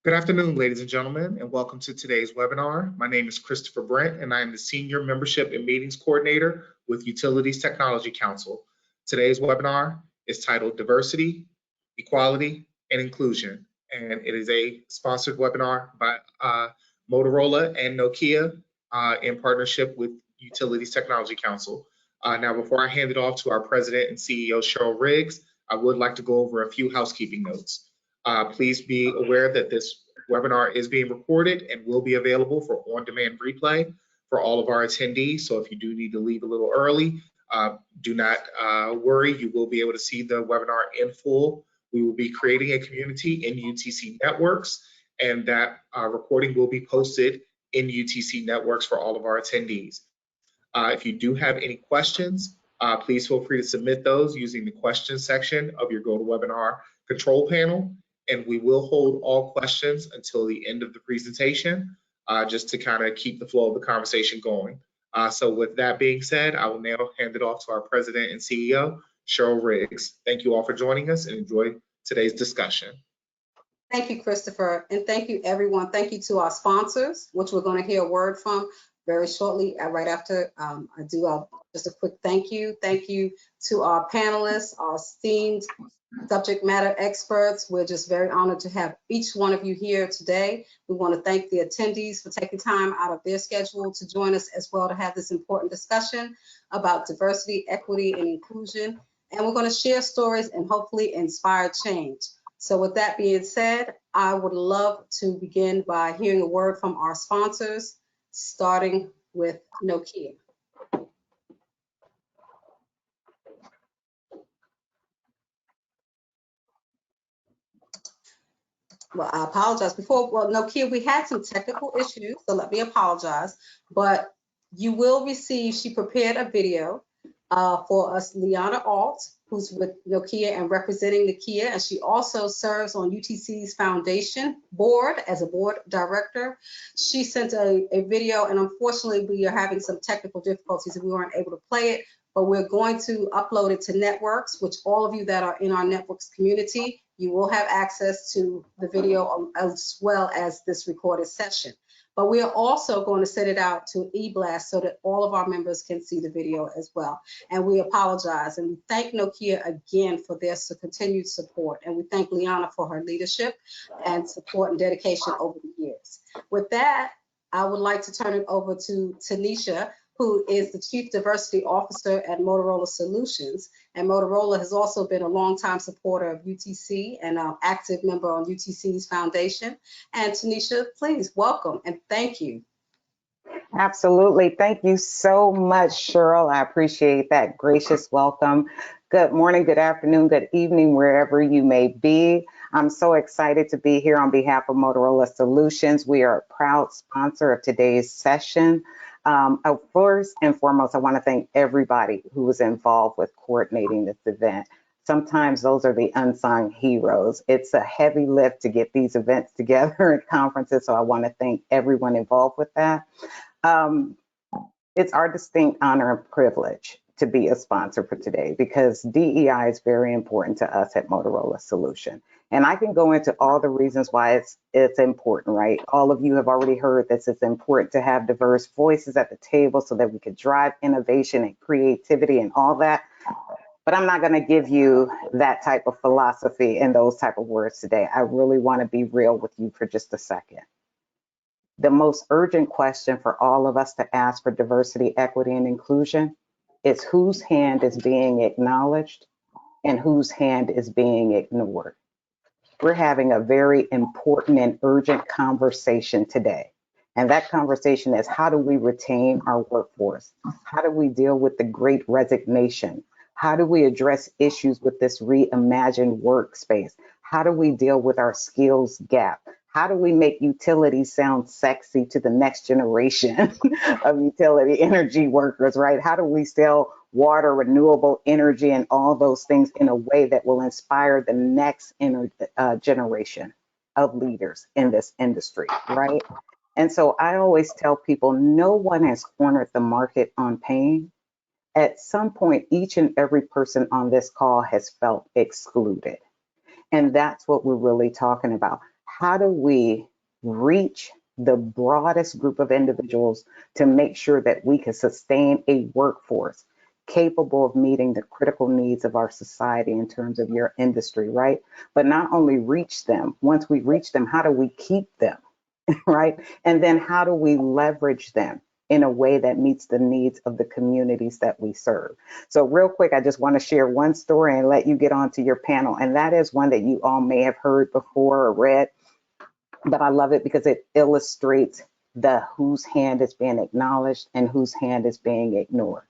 Good afternoon, ladies and gentlemen, and welcome to today's webinar. My name is Christopher Brent, and I am the Senior Membership and Meetings Coordinator with Utilities Technology Council. Today's webinar is titled Diversity, Equality, and Inclusion, and it is a sponsored webinar by Motorola and Nokia in partnership with Utilities Technology Council. Now, before I hand it off to our President and CEO, Cheryl Riggs, I would like to go over a few housekeeping notes. Please be aware that this webinar is being recorded and will be available for on-demand replay for all of our attendees. So if you do need to leave a little early, do not worry. You will be able to see the webinar in full. We will be creating a community in UTC Networks, and that recording will be posted in UTC Networks for all of our attendees. If you do have any questions, please feel free to submit those using the questions section of your GoToWebinar control panel. And we will hold all questions until the end of the presentation, just to kind of keep the flow of the conversation going. So with that being said, I will now hand it off to our President and CEO, Cheryl Riggs. Thank you all for joining us and enjoy today's discussion. Thank you, Christopher, and thank you, everyone. Thank you to our sponsors, which we're going to hear a word from very shortly, right after I do just a quick thank you. Thank you to our panelists, our esteemed subject matter experts. We're just very honored to have each one of you here today. We want to thank the attendees for taking time out of their schedule to join us as well to have this important discussion about diversity, equity, and inclusion. And we're going to share stories and hopefully inspire change. So with that being said, I would love to begin by hearing a word from our sponsors, starting with Nokia. Well, I apologize. Nokia, we had some technical issues, so let me apologize. But you will receive, she prepared a video for us, Liana Alt, who's with Nokia and representing Nokia, and she also serves on UTC's foundation board as a board director. She sent a video, and unfortunately, we are having some technical difficulties and we weren't able to play it, but we're going to upload it to Networks, which all of you that are in our Networks community, you will have access to the video as well as this recorded session. But we are also going to send it out to eBlast so that all of our members can see the video as well. And we apologize and we thank Nokia again for their continued support. And we thank Liana for her leadership and support and dedication over the years. With that, I would like to turn it over to Tanisha, who is the Chief Diversity Officer at Motorola Solutions. And Motorola has also been a longtime supporter of UTC and an active member on UTC's foundation. And Tanisha, please welcome and thank you. Absolutely. Thank you so much, Cheryl. I appreciate that gracious welcome. Good morning, good afternoon, good evening, wherever you may be. I'm so excited to be here on behalf of Motorola Solutions. We are a proud sponsor of today's session. First and foremost, I want to thank everybody who was involved with coordinating this event. Sometimes those are the unsung heroes. It's a heavy lift to get these events together at conferences, so I want to thank everyone involved with that. It's our distinct honor and privilege to be a sponsor for today because DEI is very important to us at Motorola Solution. And I can go into all the reasons why it's important, right? All of you have already heard this. It's important to have diverse voices at the table so that we could drive innovation and creativity and all that. But I'm not going to give you that type of philosophy and those type of words today. I really want to be real with you for just a second. The most urgent question for all of us to ask for diversity, equity, and inclusion is whose hand is being acknowledged and whose hand is being ignored. We're having a very important and urgent conversation today. And that conversation is how do we retain our workforce? How do we deal with the great resignation? How do we address issues with this reimagined workspace? How do we deal with our skills gap? How do we make utilities sound sexy to the next generation of utility energy workers, right? How do we sell water, renewable energy, and all those things in a way that will inspire the next generation of leaders in this industry, right? And so I always tell people, no one has cornered the market on pain. At some point, each and every person on this call has felt excluded. And that's what we're really talking about. how do we reach the broadest group of individuals to make sure that we can sustain a workforce capable of meeting the critical needs of our society in terms of your industry, right? But not only reach them, once we reach them, how do we keep them, right? And then how do we leverage them in a way that meets the needs of the communities that we serve? So real quick, I just want to share one story and let you get on to your panel. And that is one that you all may have heard before or read, but I love it because it illustrates the whose hand is being acknowledged and whose hand is being ignored.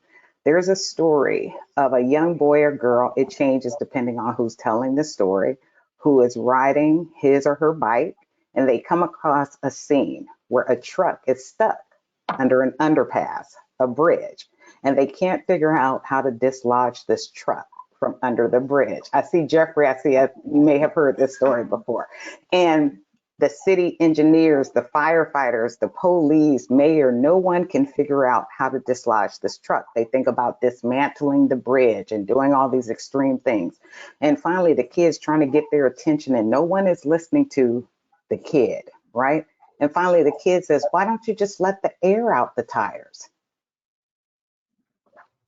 There's a story of a young boy or girl, it changes depending on who's telling the story, who is riding his or her bike, and they come across a scene where a truck is stuck under an underpass, a bridge, and they can't figure out how to dislodge this truck from under the bridge. I see Jeffrey, you may have heard this story before. And the city engineers, the firefighters, the police, mayor, no one can figure out how to dislodge this truck. They think about dismantling the bridge and doing all these extreme things. And finally, the kid's trying to get their attention and no one is listening to the kid, right? And finally, the kid says, why don't you just let the air out the tires?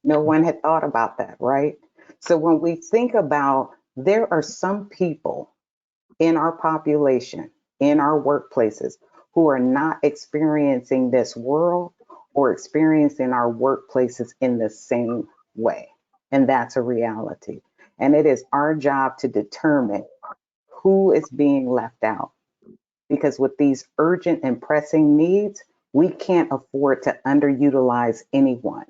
No one had thought about that, right? So when we think about, there are some people in our population, in our workplaces, who are not experiencing this world or experiencing our workplaces in the same way. And that's a reality. And it is our job to determine who is being left out. Because with these urgent and pressing needs, we can't afford to underutilize anyone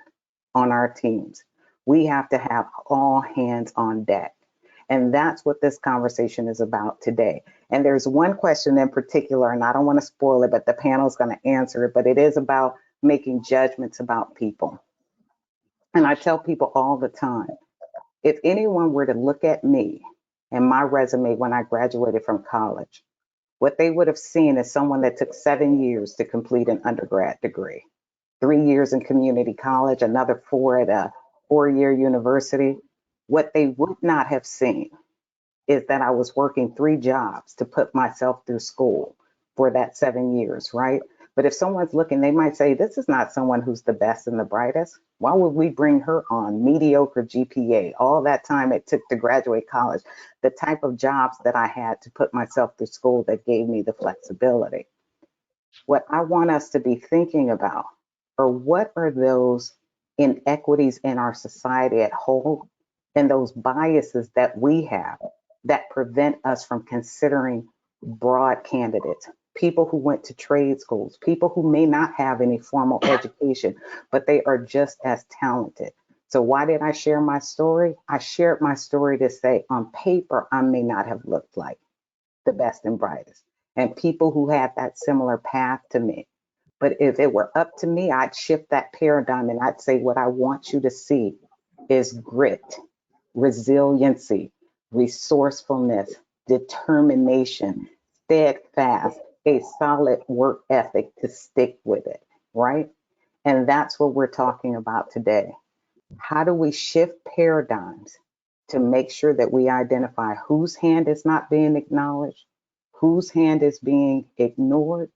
on our teams. We have to have all hands on deck. And that's what this conversation is about today. And there's one question in particular, and I don't want to spoil it, but the panel is going to answer it, but it is about making judgments about people. And I tell people all the time, if anyone were to look at me and my resume when I graduated from college, what they would have seen is someone that took 7 years to complete an undergrad degree, 3 years in community college, another 4 at a 4-year university. What they would not have seen is that I was working 3 jobs to put myself through school for that 7 years, right? But if someone's looking, they might say, this is not someone who's the best and the brightest. Why would we bring her on? Mediocre GPA, all that time it took to graduate college, the type of jobs that I had to put myself through school that gave me the flexibility. What I want us to be thinking about are what are those inequities in our society at whole and those biases that we have that prevent us from considering broad candidates, people who went to trade schools, people who may not have any formal education, but they are just as talented. So why did I share my story? I shared my story to say on paper, I may not have looked like the best and brightest, and people who had that similar path to me. But if it were up to me, I'd shift that paradigm and I'd say, what I want you to see is grit, resiliency, resourcefulness, determination, steadfast, a solid work ethic to stick with it, right? And that's what we're talking about today. How do we shift paradigms to make sure that we identify whose hand is not being acknowledged, whose hand is being ignored,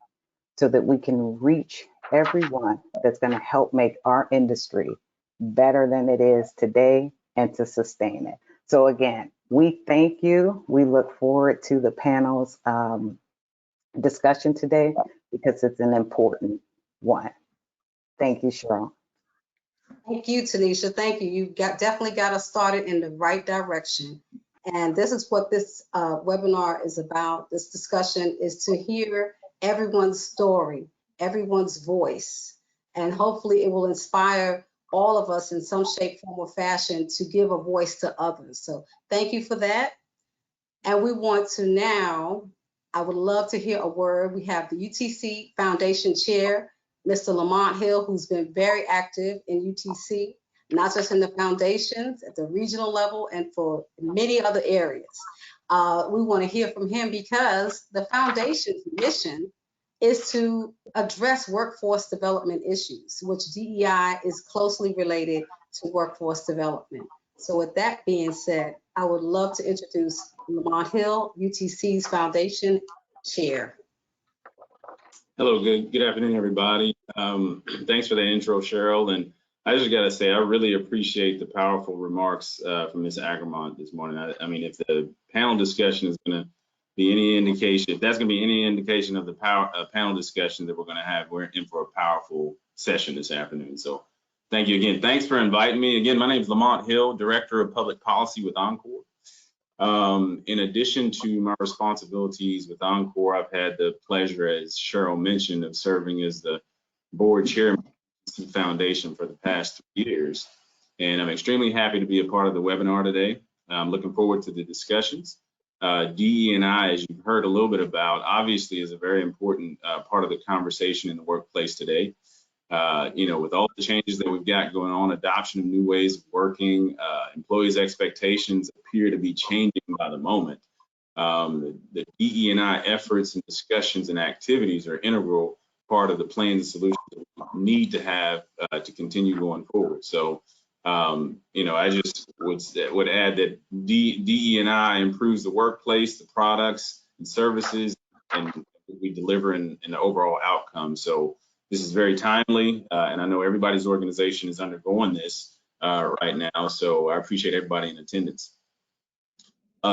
so that we can reach everyone that's going to help make our industry better than it is today and to sustain it. So again, we thank you. We look forward to the panel's discussion today because it's an important one. Thank you, Cheryl. Thank you, Tanisha. Thank you. You definitely got us started in the right direction. And this is what this webinar is about. This discussion is to hear everyone's story, everyone's voice, and hopefully it will inspire all of us in some shape, form, or fashion to give a voice to others. So thank you for that. And we want to now, I would love to hear a word. We have the UTC Foundation Chair, Mr. Lamont Hill, who's been very active in UTC, not just in the foundations, at the regional level, and for many other areas. We want to hear from him because the foundation's mission is to address workforce development issues, which DEI is closely related to workforce development. So with that being said, I would love to introduce Lamont Hill, UTC's foundation Chair. Hello, good afternoon, everybody. Thanks for the intro, Cheryl. And I just got to say, I really appreciate the powerful remarks from Ms. Agramont this morning. I mean, if the panel discussion is going to be any indication, if that's going to be any indication of the panel discussion that we're going to have, we're in for a powerful session this afternoon. So thank you again. Thanks for inviting me. Again, my name is Lamont Hill, Director of Public Policy with Encore. In addition to my responsibilities with Encore, I've had the pleasure, as Cheryl mentioned, of serving as the board chairman of the Utc Foundation for the past 3 years. And I'm extremely happy to be a part of the webinar today. I'm looking forward to the discussions. DE&I, as you've heard a little bit about, obviously is a very important part of the conversation in the workplace today. With all the changes that we've got going on, adoption of new ways of working, employees' expectations appear to be changing by the moment. The DE&I efforts and discussions and activities are integral part of the plans and solutions that we need to have to continue going forward. So, I just would add that DE&I improves the workplace, the products and services, and we deliver in the overall outcome. So this is very timely, and I know everybody's organization is undergoing this right now, so I appreciate everybody in attendance.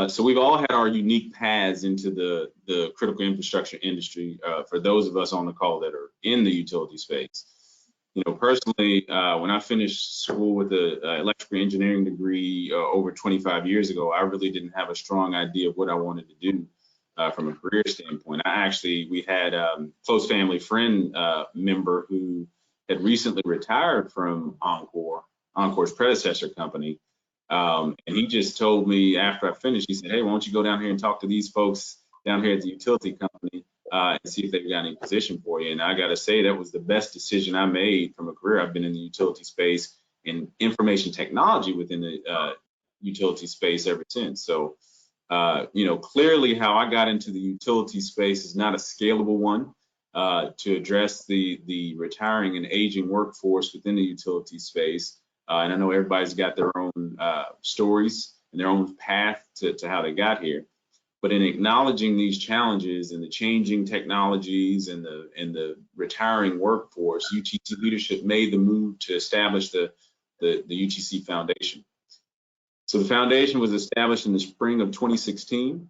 So we've all had our unique paths into the critical infrastructure industry for those of us on the call that are in the utility space. Personally, when I finished school with an electrical engineering degree over 25 years ago, I really didn't have a strong idea of what I wanted to do. From a career standpoint, we had a close family friend member who had recently retired from Encore's predecessor company. And he just told me after I finished, he said, hey, why don't you go down here and talk to these folks down here at the utility company and see if they've got any position for you. And I got to say, that was the best decision I made from a career. I've been in the utility space and information technology within the utility space ever since. So clearly how I got into the utility space is not a scalable one to address the retiring and aging workforce within the utility space. And I know everybody's got their own stories and their own path to how they got here. But in acknowledging these challenges and the changing technologies and the retiring workforce, UTC leadership made the move to establish the UTC Foundation. So the foundation was established in the spring of 2016.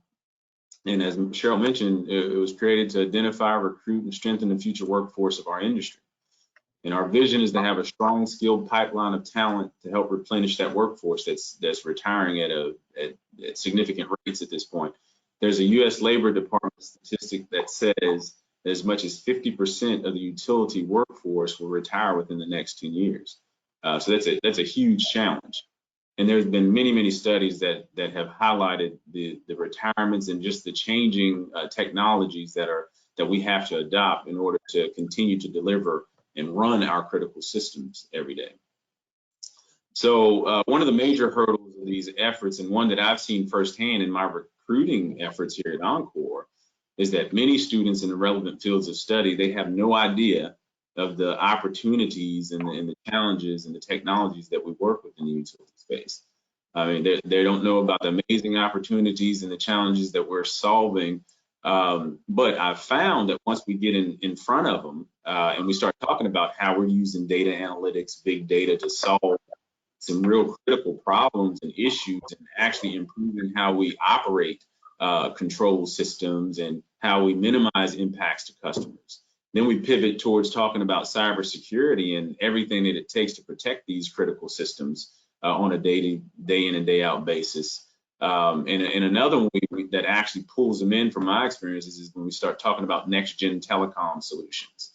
And as Cheryl mentioned, it was created to identify, recruit, and strengthen the future workforce of our industry. And our vision is to have a strong, skilled pipeline of talent to help replenish that workforce that's retiring at significant rates at this point. There's a U.S. Labor Department statistic that says that as much as 50% of the utility workforce will retire within the next 10 years. So that's a huge challenge. And there's been many studies that have highlighted the retirements and just the changing technologies that we have to adopt in order to continue to deliver and run our critical systems every day. So one of the major hurdles of these efforts, and one that I've seen firsthand in my recruiting efforts here at Encore, is that many students in the relevant fields of study, they have no idea of the opportunities and the challenges and the technologies that we work with in the utility space. I mean, they don't know about the amazing opportunities and the challenges that we're solving. But I've found that once we get in front of them and we start talking about how we're using data analytics, big data to solve some real critical problems and issues and actually improving how we operate control systems and how we minimize impacts to customers. Then we pivot towards talking about cybersecurity and everything that it takes to protect these critical systems on a day in and day out basis. And another one that actually pulls them in from my experiences is when we start talking about next gen telecom solutions.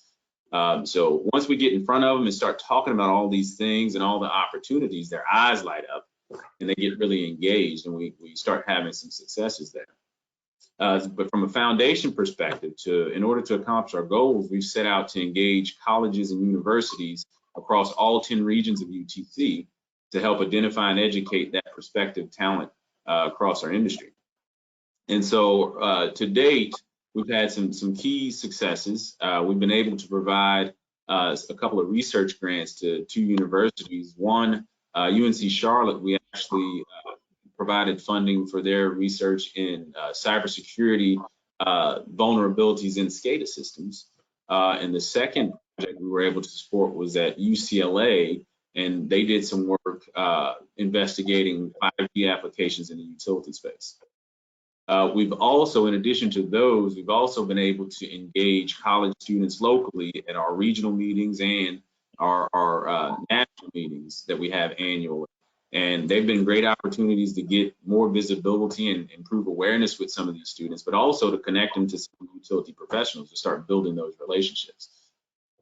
So once we get in front of them and start talking about all these things and all the opportunities, their eyes light up and they get really engaged, and we start having some successes there. But from a foundation perspective, in order to accomplish our goals, we've set out to engage colleges and universities across all 10 regions of UTC to help identify and educate that prospective talent across our industry. And so to date, we've had some key successes. We've been able to provide a couple of research grants to 2 universities. One, UNC Charlotte, we actually provided funding for their research in cybersecurity vulnerabilities in SCADA systems. And the second project we were able to support was at UCLA, and they did some work investigating 5G applications in the utility space. We've also, in addition to those, we've also been able to engage college students locally at our regional meetings and our national meetings that we have annually. And they've been great opportunities to get more visibility and improve awareness with some of these students, but also to connect them to some utility professionals to start building those relationships.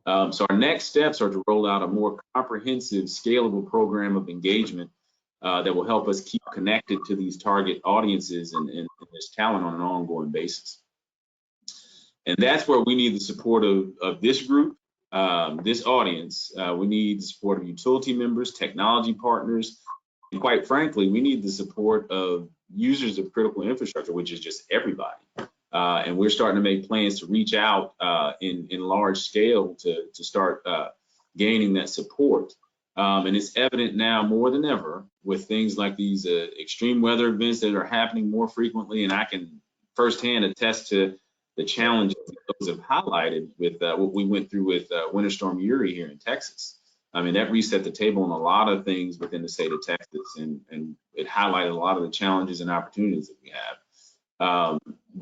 So our next steps are to roll out a more comprehensive, scalable program of engagement that will help us keep connected to these target audiences and this talent on an ongoing basis. And that's where we need the support of this group, this audience. We need the support of utility members, technology partners, and quite frankly, we need the support of users of critical infrastructure, which is just everybody. And we're starting to make plans to reach out in large scale to start gaining that support. And it's evident now more than ever with things like these extreme weather events that are happening more frequently. And I can firsthand attest to the challenges that those have highlighted with what we went through with Winter Storm Uri here in Texas. I mean, that reset the table on a lot of things within the state of Texas, and it highlighted a lot of the challenges and opportunities that we have.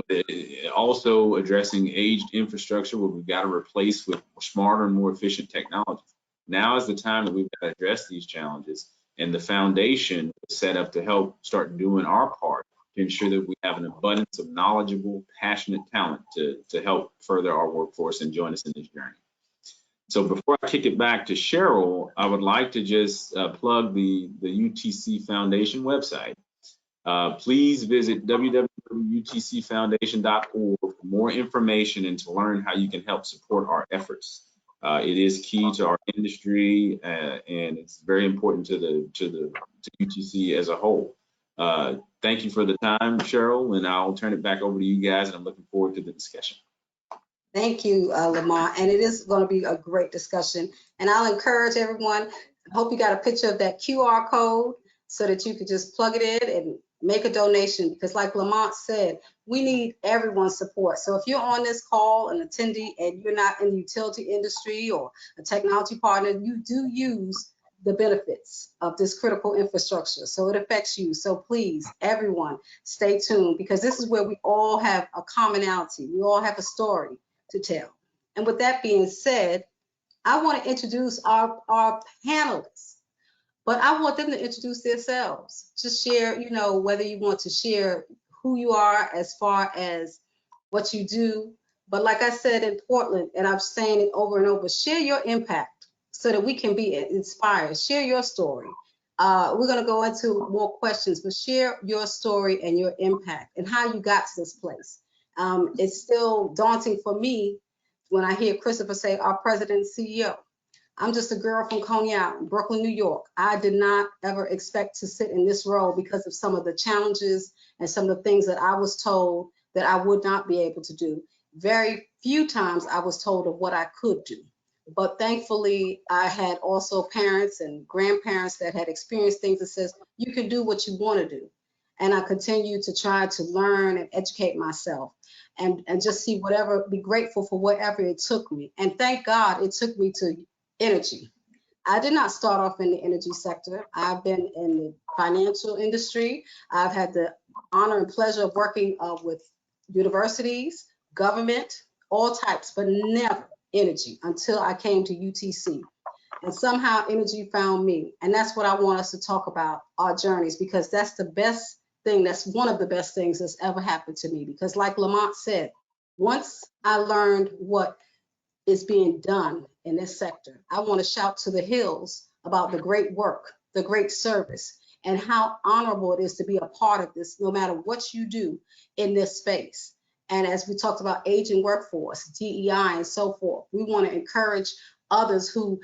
But also addressing aged infrastructure where we've got to replace with smarter and more efficient technology. Now is the time that we've got to address these challenges, and the foundation is set up to help start doing our part to ensure that we have an abundance of knowledgeable, passionate talent to help further our workforce and join us in this journey. So before I kick it back to Cheryl, I would like to just plug the UTC Foundation website. Please visit www.utcfoundation.org for more information and to learn how you can help support our efforts. It is key to our industry, and it's very important to UTC as a whole. Thank you for the time, Cheryl, and I'll turn it back over to you guys, and I'm looking forward to the discussion. Thank you, Lamont, and it is going to be a great discussion. And I'll encourage everyone, I hope you got a picture of that QR code so that you could just plug it in and make a donation, because like Lamont said, we need everyone's support. So if you're on this call, an attendee, and you're not in the utility industry or a technology partner, you do use the benefits of this critical infrastructure. So it affects you. So please, everyone, stay tuned, because this is where we all have a commonality. We all have a story to tell. And with that being said, I want to introduce our panelists, but I want them to introduce themselves. Just share, you know, whether you want to share who you are as far as what you do. But like I said in Portland, and I'm saying it over and over, share your impact so that we can be inspired. Share your story. We're going to go into more questions, but share your story and your impact and how you got to this place. It's still daunting for me when I hear Christopher say our president and CEO. I'm just a girl from Coney Island, Brooklyn, New York. I did not ever expect to sit in this role because of some of the challenges and some of the things that I was told that I would not be able to do. Very few times I was told of what I could do. But thankfully, I had also parents and grandparents that had experienced things that says, you can do what you want to do. And I continue to try to learn and educate myself and just see whatever, be grateful for whatever it took me. And thank God it took me to energy. I did not start off in the energy sector. I've been in the financial industry. I've had the honor and pleasure of working with universities, government, all types, but never energy until I came to UTC. And somehow energy found me. And that's what I want us to talk about, our journeys, because that's the best thing. That's one of the best things that's ever happened to me. Because like Lamont said, once I learned what is being done in this sector, I want to shout to the hills about the great work, the great service, and how honorable it is to be a part of this, no matter what you do in this space. And as we talked about aging workforce, DEI, and so forth, we want to encourage others who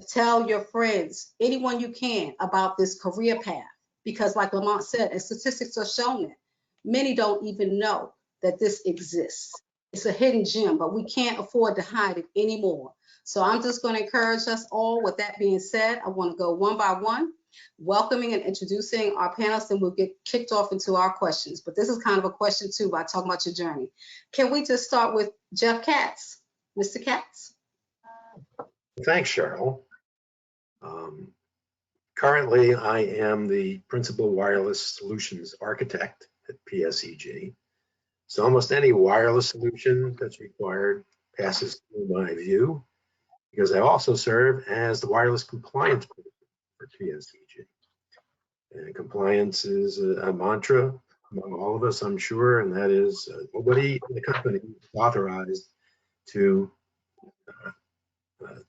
tell your friends, anyone you can, about this career path. Because like Lamont said, and statistics are showing it, many don't even know that this exists. It's a hidden gem, but we can't afford to hide it anymore. So I'm just going to encourage us all. With that being said, I want to go one by one. welcoming and introducing our panelists, and we'll get kicked off into our questions. But this is kind of a question too by talking about your journey. Can we just start with Jeff Katz? Mr. Katz? Thanks, Cheryl. Currently, I am the Principal Wireless Solutions Architect at PSEG. So almost any wireless solution that's required passes through my view, because I also serve as the wireless compliance person for PSEG. And compliance is a mantra among all of us, I'm sure, and that is nobody in the company is authorized to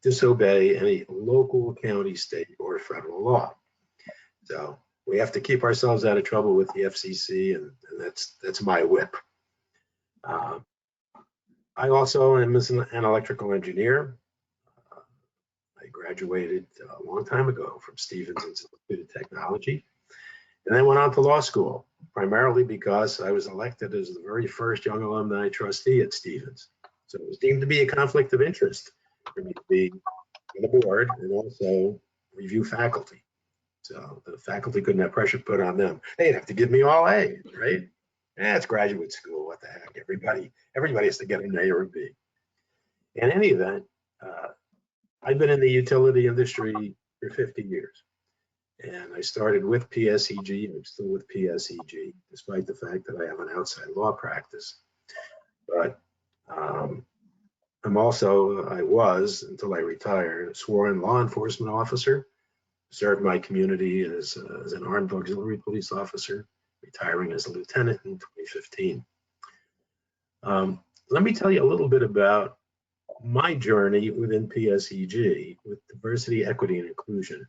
disobey any local, county, state, or federal law. So we have to keep ourselves out of trouble with the FCC, and that's my whip. I also am an electrical engineer. I graduated a long time ago from Stevens Institute of Technology, and then went on to law school, primarily because I was elected as the very first young alumni trustee at Stevens. So it was deemed to be a conflict of interest for me to be on the board and also review faculty. So the faculty couldn't have pressure put on them. They'd have to give me all A's, right? It's graduate school, what the heck? Everybody has to get an A or a B. In any event, I've been in the utility industry for 50 years. And I started with PSEG, and I'm still with PSEG, despite the fact that I have an outside law practice. But I was, until I retired, a sworn law enforcement officer, served my community as an armed auxiliary police officer, retiring as a lieutenant in 2015. Let me tell you a little bit about my journey within PSEG with diversity, equity, and inclusion.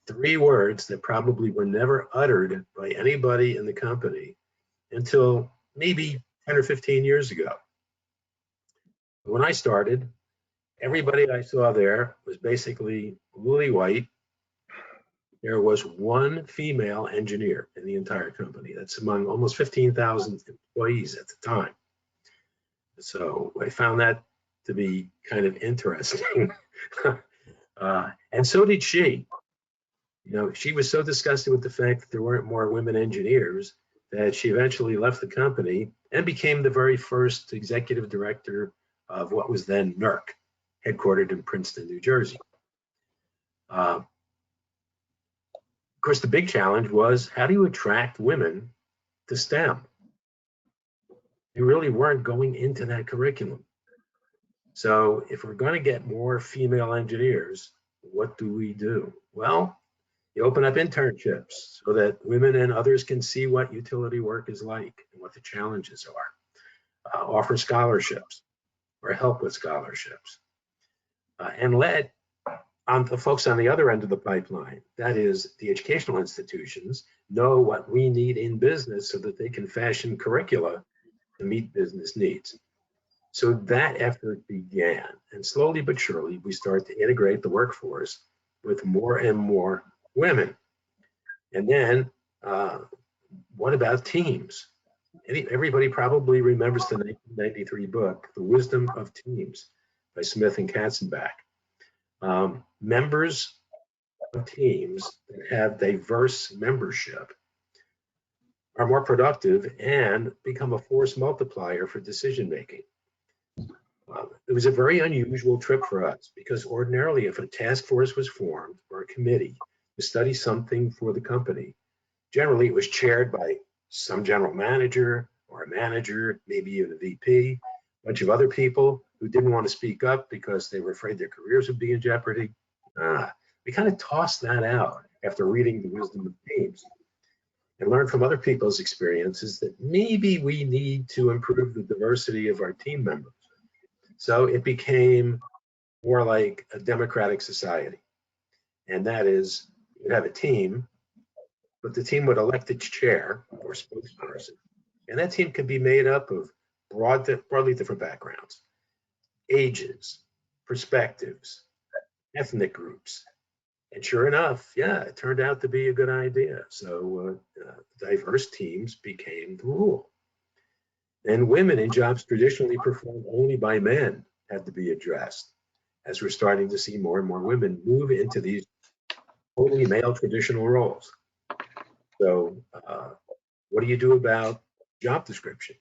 3 words that probably were never uttered by anybody in the company until maybe 10 or 15 years ago. When I started, everybody I saw there was basically lily white. There was 1 female engineer in the entire company. That's among almost 15,000 employees at the time. So I found that to be kind of interesting. And so did she. You know, she was so disgusted with the fact that there weren't more women engineers that she eventually left the company and became the very first executive director of what was then NERC, headquartered in Princeton, New Jersey. Of course, the big challenge was, how do you attract women to STEM? They really weren't going into that curriculum. So if we're going to get more female engineers, what do we do? Well, you open up internships so that women and others can see what utility work is like and what the challenges are. Offer scholarships or help with scholarships. And let the folks on the other end of the pipeline, that is the educational institutions, know what we need in business so that they can fashion curricula to meet business needs. So that effort began, and slowly but surely we start to integrate the workforce with more and more women. And then what about teams? Everybody probably remembers the 1993 book, The Wisdom of Teams by Smith and Katzenbach. Members of teams that have diverse membership are more productive and become a force multiplier for decision making. It was a very unusual trip for us because ordinarily if a task force was formed or a committee to study something for the company, generally it was chaired by some general manager or a manager, maybe even a VP, a bunch of other people who didn't want to speak up because they were afraid their careers would be in jeopardy. We kind of tossed that out after reading The Wisdom of Teams and learned from other people's experiences that maybe we need to improve the diversity of our team members. So it became more like a democratic society. And that is, you'd have a team, but the team would elect its chair or spokesperson. And that team could be made up of broadly different backgrounds, ages, perspectives, ethnic groups. And sure enough, yeah, it turned out to be a good idea. So diverse teams became the rule. And women in jobs traditionally performed only by men had to be addressed, as we're starting to see more and more women move into these totally male traditional roles. So what do you do about job description?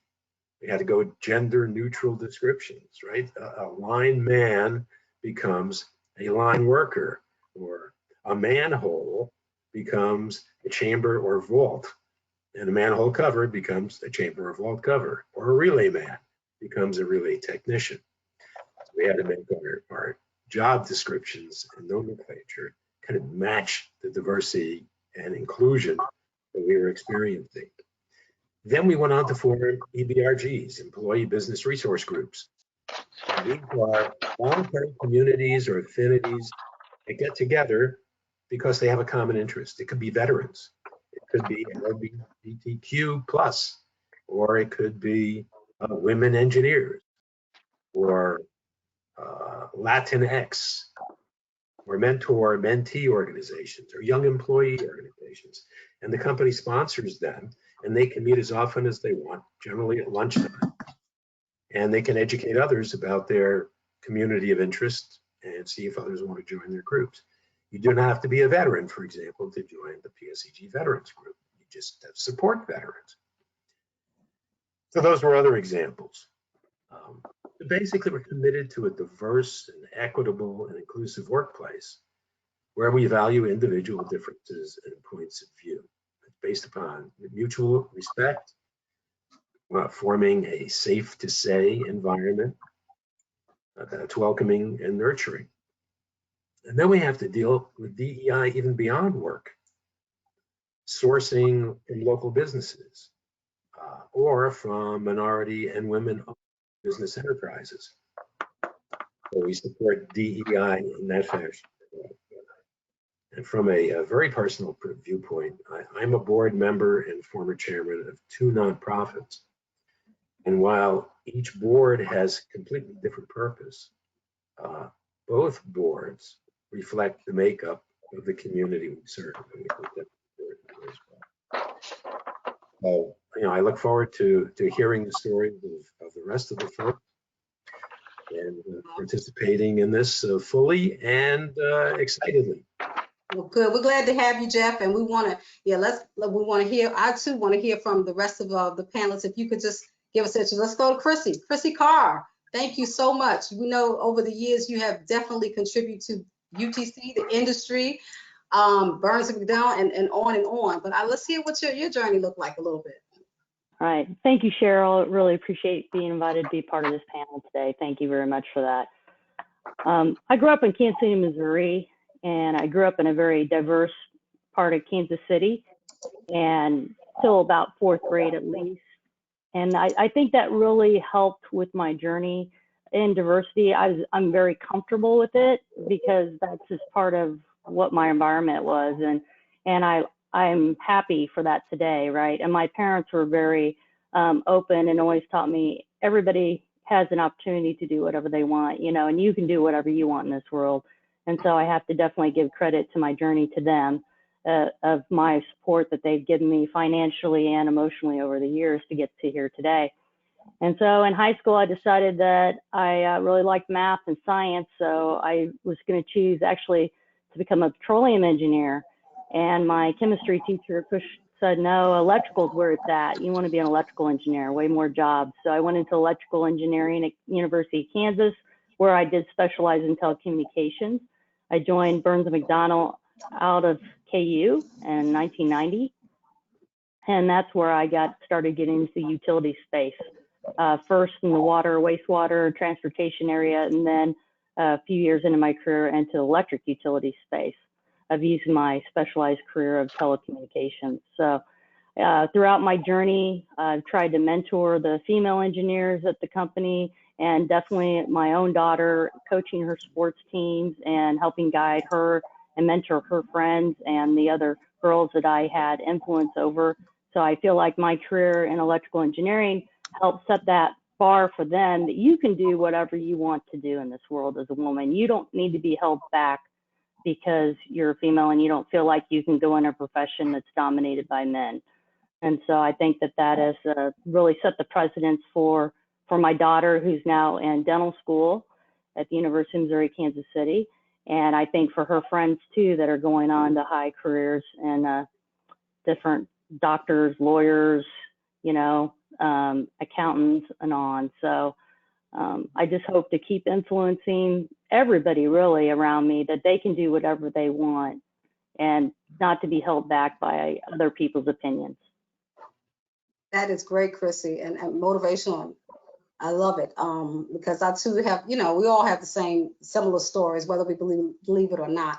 We had to go with gender neutral descriptions, right? A line man becomes a line worker, or a manhole becomes a chamber or vault, and a manhole cover becomes a chamber or vault cover, or a relay man becomes a relay technician. So we had to make our job descriptions and nomenclature kind of match the diversity and inclusion that we were experiencing. Then we went on to form EBRGs, Employee Business Resource Groups. And these are voluntary communities or affinities that get together because they have a common interest. It could be veterans, it could be LGBTQ plus, or it could be women engineers, or Latinx, or mentor-mentee organizations, or young employee organizations. And the company sponsors them, and they can meet as often as they want, generally at lunchtime. And they can educate others about their community of interest and see if others want to join their groups. You do not have to be a veteran, for example, to join the PSEG Veterans Group. You just support veterans. So those were other examples. Basically, we're committed to a diverse and equitable and inclusive workplace where we value individual differences and points of view. It's based upon mutual respect, forming a safe to say environment that's welcoming and nurturing. And then we have to deal with DEI even beyond work, sourcing from local businesses or from minority and women-owned business enterprises. So we support DEI in that fashion. And from a very personal viewpoint, I'm a board member and former chairman of 2 nonprofits. And while each board has completely different purpose, both boards reflect the makeup of the community we serve. So, I look forward to hearing the stories of the rest of the folks and participating in this fully and excitedly. Well, good. We're glad to have you, Jeff, and we want to, I too want to hear from the rest of the panelists. If you could just give us a, let's go to Chrissy. Chrissy Carr, thank you so much. We know over the years you have definitely contributed to UTC, the industry, Burns and McDowell, and on and on. But let's hear what your journey looked like a little bit. All right. Thank you, Cheryl. Really appreciate being invited to be part of this panel today. Thank you very much for that. I grew up in Kansas City, Missouri, and I grew up in a very diverse part of Kansas City, and till about 4th grade at least. And I think that really helped with my journey in diversity. I'm very comfortable with it because that's just part of what my environment was, and I'm happy for that today, right? And my parents were very open and always taught me everybody has an opportunity to do whatever they want, and you can do whatever you want in this world. And so I have to definitely give credit to my journey to them of my support that they've given me financially and emotionally over the years to get to here today. And so in high school, I decided that I really liked math and science. So I was going to choose actually to become a petroleum engineer. And my chemistry teacher said, no, electrical is where it's at. You want to be an electrical engineer, way more jobs. So I went into electrical engineering at University of Kansas, where I did specialize in telecommunications. I joined Burns and McDonnell out of KU in 1990. And that's where I started getting into the utility space. First in the water, wastewater, transportation area, and then a few years into my career into the electric utility space. I've used my specialized career of telecommunications. So throughout my journey, I've tried to mentor the female engineers at the company, and definitely my own daughter, coaching her sports teams and helping guide her and mentor her friends and the other girls that I had influence over. So I feel like my career in electrical engineering helped set that bar for them that you can do whatever you want to do in this world as a woman. You don't need to be held back because you're a female and you don't feel like you can go in a profession that's dominated by men. And so I think that has really set the precedence for my daughter, who's now in dental school at the University of Missouri, Kansas City. And I think for her friends too that are going on to high careers and different doctors, lawyers, you know, accountants and on. So I just hope to keep influencing everybody really around me that they can do whatever they want and not to be held back by other people's opinions. That is great, Chrissy, and motivational. I love it because I too have, you know, we all have the same similar stories, whether we believe it or not.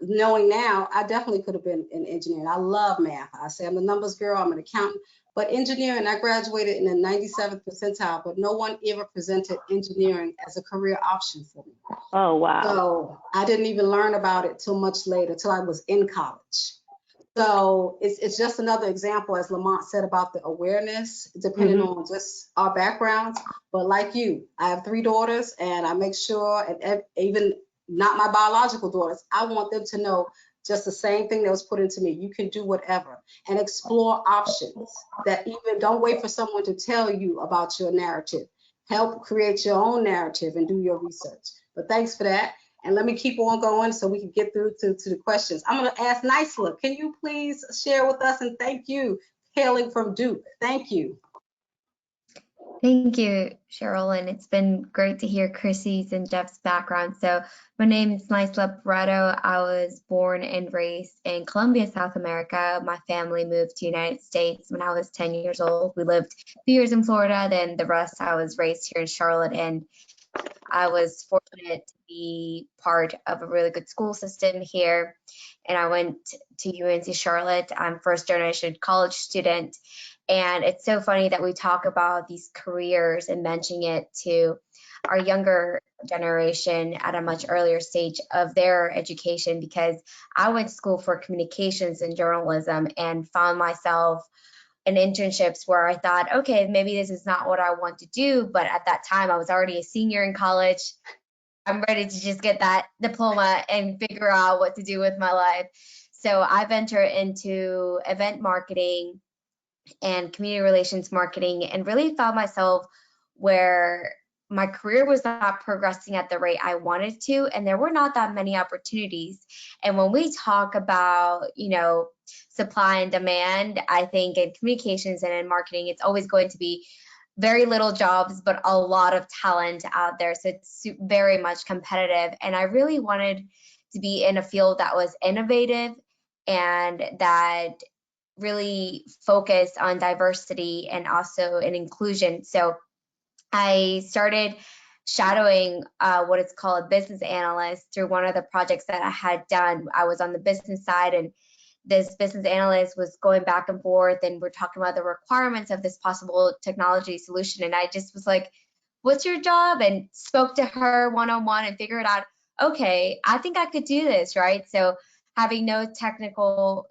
Knowing now, I definitely could have been in engineering. I love math. I say I'm a numbers girl, I'm an accountant, but engineering, I graduated in the 97th percentile, but no one ever presented engineering as a career option for me. Oh, wow. So I didn't even learn about it till much later, till I was in college. So it's just another example, as Lamont said, about the awareness, depending on just our backgrounds. But like you, I have 3 daughters, and I make sure, and even not my biological daughters, I want them to know just the same thing that was put into me. You can do whatever and explore options. That even don't wait for someone to tell you about your narrative. Help create your own narrative and do your research. But thanks for that. And let me keep on going so we can get through to the questions. I'm going to ask Nisla, can you please share with us, and thank you, hailing from Duke. Thank you. Thank you, Cheryl, and it's been great to hear Chrissy's and Jeff's background. So my name is Nisla Barreto. I was born and raised in Colombia, South America. My family moved to the United States when I was 10 years old. We lived 2 years in Florida, then the rest I was raised here in Charlotte, and I was fortunate to be part of a really good school system here. And I went to UNC Charlotte. I'm first generation college student. And it's so funny that we talk about these careers and mentioning it to our younger generation at a much earlier stage of their education, because I went to school for communications and journalism and found myself in internships where I thought, okay, maybe this is not what I want to do. But at that time, I was already a senior in college. I'm ready to just get that diploma and figure out what to do with my life. So I ventured into event marketing and community relations marketing, and really found myself where my career was not progressing at the rate I wanted to, and there were not that many opportunities. And when we talk about, you know, supply and demand, I think in communications and in marketing, it's always going to be very little jobs, but a lot of talent out there. So it's very much competitive. And I really wanted to be in a field that was innovative and that really focused on diversity and also in inclusion. So I started shadowing what is called a business analyst through one of the projects that I had done. I was on the business side, and this business analyst was going back and forth, and we're talking about the requirements of this possible technology solution. And I just was like, what's your job? And spoke to her one-on-one and figured out, okay, I think I could do this, right? So having no technical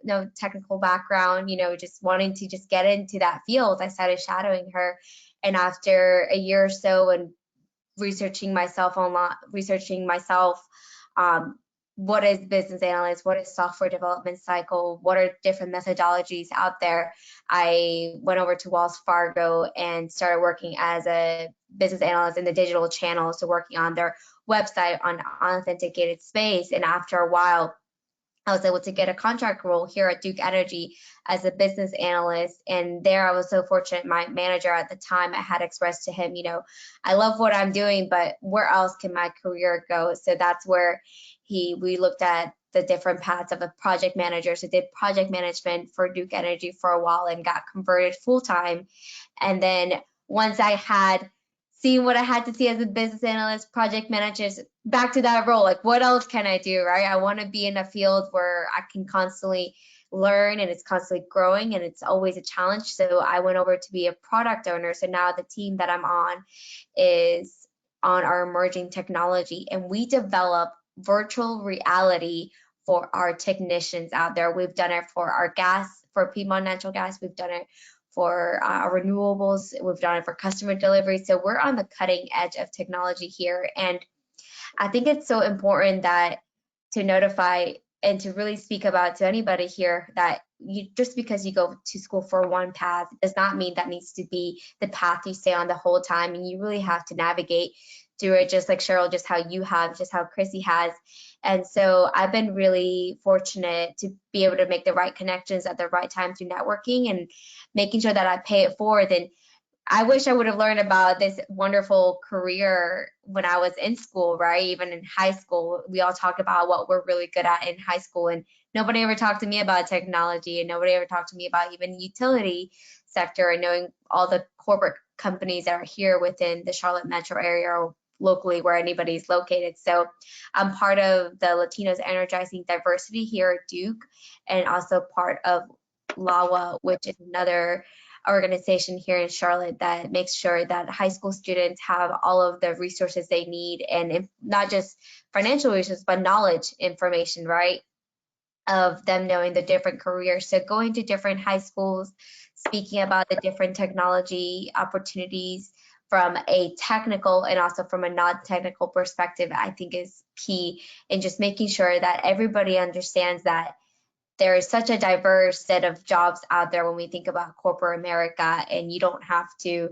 background, you know, just wanting to just get into that field, I started shadowing her. And after a year or so and researching myself, what is business analyst, what is software development cycle, what are different methodologies out there, I went over to Wells Fargo and started working as a business analyst in the digital channel, so working on their website on authenticated space. And after a while, I was able to get a contract role here at Duke Energy as a business analyst. And there I was so fortunate. My manager at the time, I had expressed to him, you know, I love what I'm doing, but where else can my career go? So that's where we looked at the different paths of a project manager. So did project management for Duke Energy for a while and got converted full-time. And then once I had seen what I had to see as a business analyst, project managers, back to that role, like what else can I do, right? I want to be in a field where I can constantly learn and it's constantly growing and it's always a challenge. So I went over to be a product owner. So now the team that I'm on is on our emerging technology, and we develop virtual reality for our technicians out there. We've done it for our gas, for Piedmont Natural Gas. We've done it for our renewables. We've done it for customer delivery. So we're on the cutting edge of technology here. And I think it's so important that to notify and to really speak about to anybody here that just because you go to school for one path does not mean that needs to be the path you stay on the whole time. And you really have to navigate through it, just like Cheryl, just how you have, just how Chrissy has. And so I've been really fortunate to be able to make the right connections at the right time through networking and making sure that I pay it forward. And I wish I would have learned about this wonderful career when I was in school, right? Even in high school, we all talk about what we're really good at in high school, and nobody ever talked to me about technology, and nobody ever talked to me about even utility sector and knowing all the corporate companies that are here within the Charlotte metro area or locally where anybody's located. So I'm part of the Latinos Energizing Diversity here at Duke, and also part of LAWA, which is another organization here in Charlotte that makes sure that high school students have all of the resources they need, and not just financial resources, but knowledge information, right? Of them knowing the different careers. So going to different high schools, speaking about the different technology opportunities from a technical and also from a non-technical perspective, I think is key in just making sure that everybody understands that there is such a diverse set of jobs out there when we think about corporate America, and you don't have to,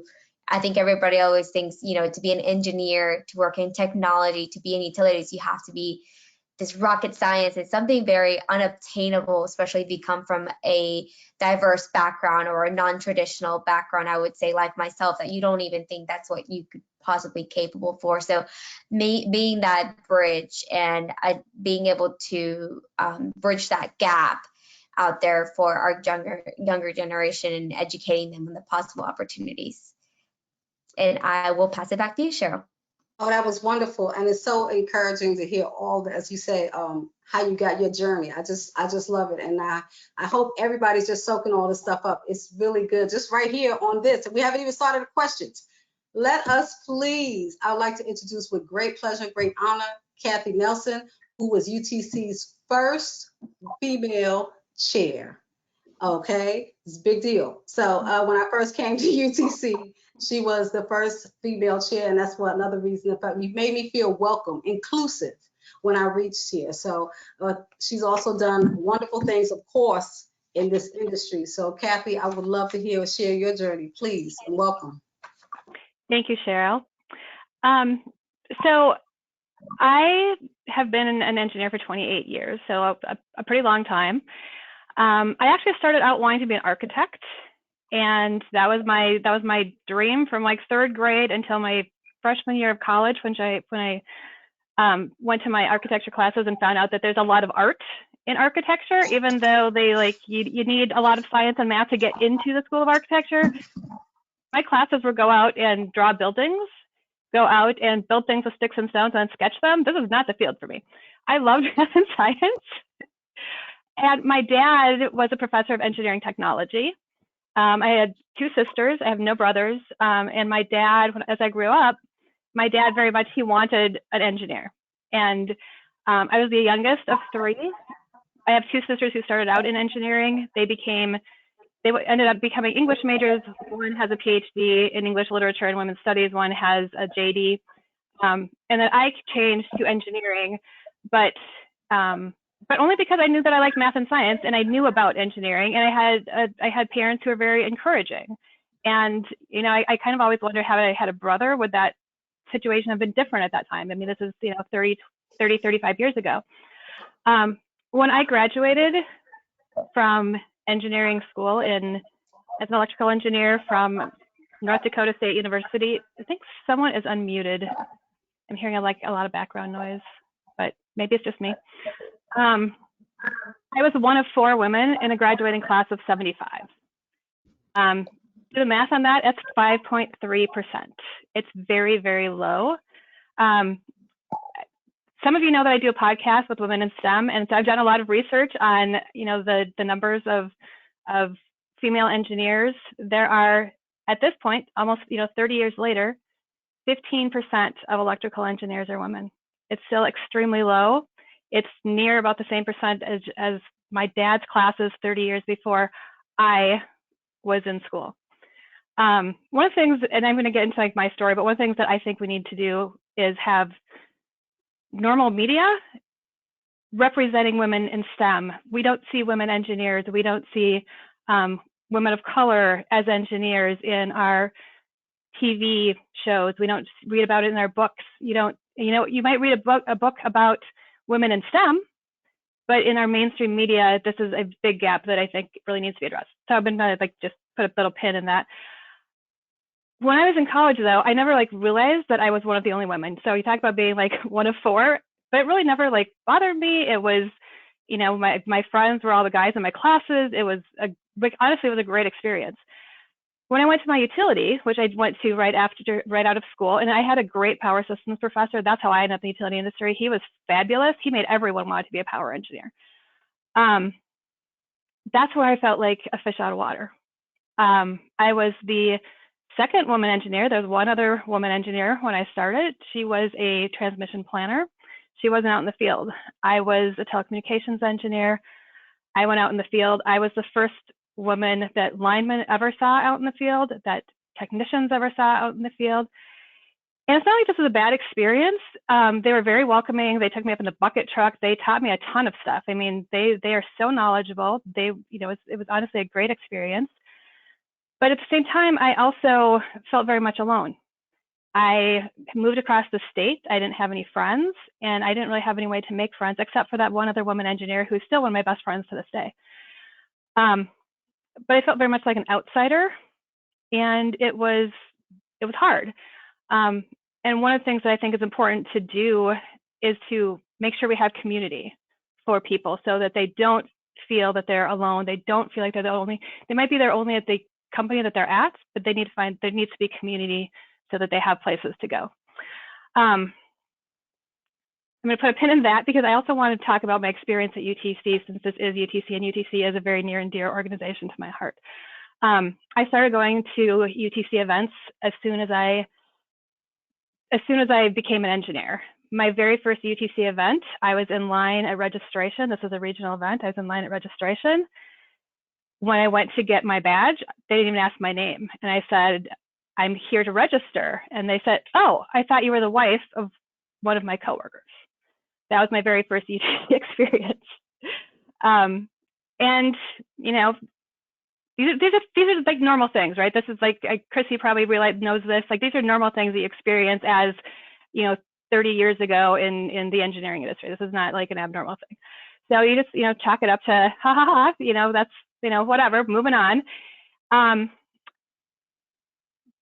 I think everybody always thinks, you know, to be an engineer, to work in technology, to be in utilities, you have to be this rocket science. It's something very unobtainable, especially if you come from a diverse background or a non-traditional background, I would say, like myself, that you don't even think that's what you could possibly capable for. So being that bridge and being able to bridge that gap out there for our younger generation and educating them on the possible opportunities. And I will pass it back to you, Cheryl. Oh, that was wonderful. And it's so encouraging to hear all the, as you say, how you got your journey. I just love it. And I hope everybody's just soaking all this stuff up. It's really good. Just right here on this. We haven't even started the questions. Let us please, I would like to introduce with great pleasure, great honor, Kathy Nelson, who was UTC's first female chair. Okay, it's a big deal. So when I first came to UTC, she was the first female chair, and that's what another reason. In fact, you made me feel welcome, inclusive when I reached here. So she's also done wonderful things, of course, in this industry. So Kathy, I would love to hear or share your journey, please, and welcome. Thank you, Cheryl. So I have been an engineer for 28 years, so a pretty long time. I actually started out wanting to be an architect, and that was my dream from like 3rd grade until my freshman year of college, when I went to my architecture classes and found out that there's a lot of art in architecture, even though they you need a lot of science and math to get into the School of Architecture. My classes would go out and draw buildings, go out and build things with sticks and stones and sketch them. This is not the field for me. I loved math and science. And my dad was a professor of engineering technology. I had 2 sisters. I have no brothers. And my dad, as I grew up, my dad very much, he wanted an engineer. And I was the youngest of 3. I have 2 sisters who started out in engineering. They ended up becoming English majors. One has a PhD in English literature and women's studies. One has a JD. And then I changed to engineering, but only because I knew that I liked math and science, and I knew about engineering, and I had parents who were very encouraging. And you know, I kind of always wondered, how I had a brother, would that situation have been different at that time? I mean, this is 35 years ago. When I graduated from engineering school as an electrical engineer from North Dakota State University, I think someone is unmuted. I'm hearing a lot of background noise, but maybe it's just me. I was one of 4 women in a graduating class of 75. Do the math on that, that's 5.3%. It's very, very low. Some of you know that I do a podcast with women in STEM, and so I've done a lot of research on, you know, the numbers of female engineers. There are, at this point, almost 30 years later, 15% of electrical engineers are women. It's still extremely low. It's near about the same percentage as my dad's classes 30 years before I was in school. One of the things, and I'm going to get into like my story, but one of the things that I think we need to do is have normal media representing women in STEM. We don't see women engineers. We don't see women of color as engineers in our TV shows. We don't read about it in our books. You don't, you know, you might read a book about women in STEM, but in our mainstream media, this is a big gap that I think really needs to be addressed. So I've been trying to like just put a little pin in that. When I was in college though, I never like realized that I was one of the only women. So you talk about being like one of four, but it really never like bothered me. It was, you know, my friends were all the guys in my classes. It was like, honestly, it was a great experience. When I went to my utility, which I went to right out of school, and I had a great power systems professor. That's how I ended up in the utility industry. He was fabulous. He made everyone want to be a power engineer. That's where I felt like a fish out of water. I was the second woman engineer. There was one other woman engineer when I started. She was a transmission planner. She wasn't out in the field. I was a telecommunications engineer. I went out in the field. I was the first woman that linemen ever saw out in the field, that technicians ever saw out in the field. And it's not like this was a bad experience. They were very welcoming. They took me up in the bucket truck. They taught me a ton of stuff. I mean, they are so knowledgeable. They, you know, it was honestly a great experience. But at the same time, I also felt very much alone. I moved across the state. I didn't have any friends, and I didn't really have any way to make friends except for that one other woman engineer who's still one of my best friends to this day. But I felt very much like an outsider, and it was hard. And one of the things that I think is important to do is to make sure we have community for people so that they don't feel that they're alone. They don't feel like they're the only, they might be there only at the company that they're at, but they need to find, there needs to be community so that they have places to go. I'm going to put a pin in that because I also want to talk about my experience at UTC, since this is UTC, and UTC is a very near and dear organization to my heart. I started going to UTC events as soon as I became an engineer. My very first UTC event, I was in line at registration. This was a regional event. I was in line at registration. When I went to get my badge, they didn't even ask my name. And I said, I'm here to register. And they said, oh, I thought you were the wife of one of my coworkers. That was my very first UTC experience. And, you know, these are like normal things, right? This is like, Chrissy probably knows this, like these are normal things that you experience as, you know, 30 years ago in the engineering industry. This is not like an abnormal thing. So you just, you know, chalk it up to, ha ha ha, you know, that's, you know, whatever, moving on.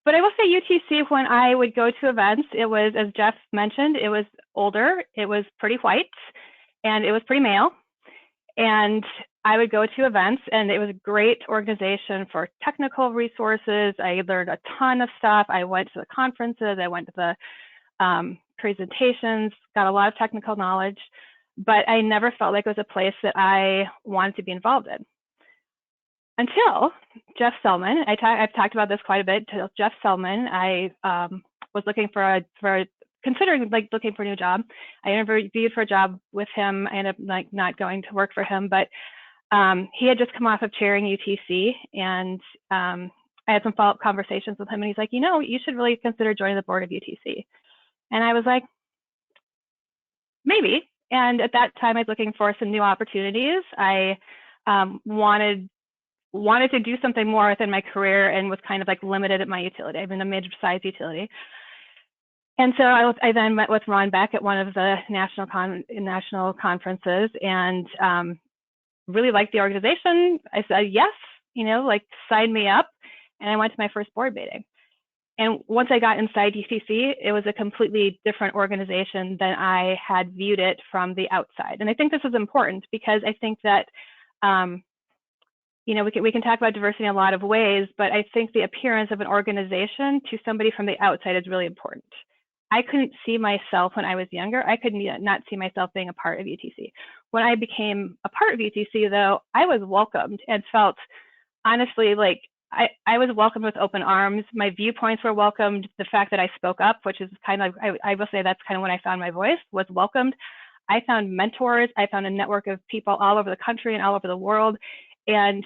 But I will say UTC, when I would go to events, it was, as Jeff mentioned, it was older, it was pretty white, and it was pretty male. And I would go to events, and it was a great organization for technical resources. I learned a ton of stuff. I went to the conferences, I went to the presentations, got a lot of technical knowledge, but I never felt like it was a place that I wanted to be involved in. Until Jeff Selman, I've talked about this quite a bit. Till Jeff Selman, I was looking considering like looking for a new job. I interviewed for a job with him. I ended up like not going to work for him, but he had just come off of chairing UTC, and I had some follow-up conversations with him, and he's like, you know, you should really consider joining the board of UTC. And I was like, maybe. And at that time, I was looking for some new opportunities. I wanted to do something more within my career and was kind of like limited at my utility. I'm in a mid-sized utility. And so I then met with Ron Beck at one of the national conferences, and really liked the organization. I said, yes, you know, like sign me up. And I went to my first board meeting. And once I got inside UTC, it was a completely different organization than I had viewed it from the outside. And I think this is important because I think that, you know, we can talk about diversity in a lot of ways, but I think the appearance of an organization to somebody from the outside is really important. I couldn't see myself when I was younger. I could not see myself being a part of UTC. When I became a part of UTC, though, I was welcomed and felt, honestly, like I was welcomed with open arms. My viewpoints were welcomed. The fact that I spoke up, which is kind of, I will say that's kind of when I found my voice, was welcomed. I found mentors. I found a network of people all over the country and all over the world. And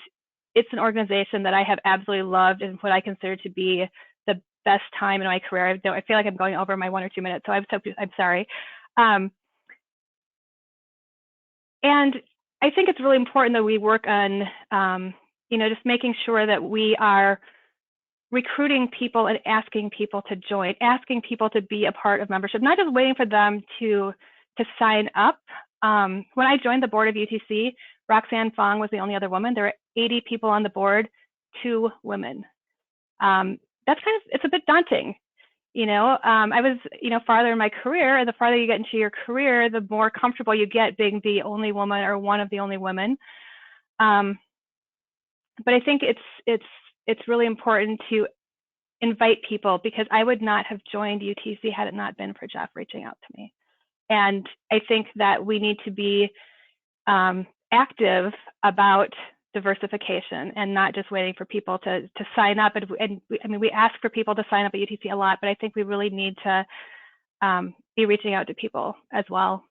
it's an organization that I have absolutely loved and what I consider to be the best time in my career. I feel like I'm going over my 1 or 2 minutes, so I'm sorry. And I think it's really important that we work on, you know, just making sure that we are recruiting people and asking people to join, asking people to be a part of membership, not just waiting for them to sign up. When I joined the board of UTC, Roxanne Fong was the only other woman. There were 80 people on the board, 2 women. That's it's a bit daunting. I was, farther in my career, and the farther you get into your career, the more comfortable you get being the only woman or one of the only women. But I think it's really important to invite people, because I would not have joined UTC had it not been for Jeff reaching out to me. And I think that we need to be active about diversification and not just waiting for people to sign up. And we ask for people to sign up at UTC a lot, but I think we really need to be reaching out to people as well.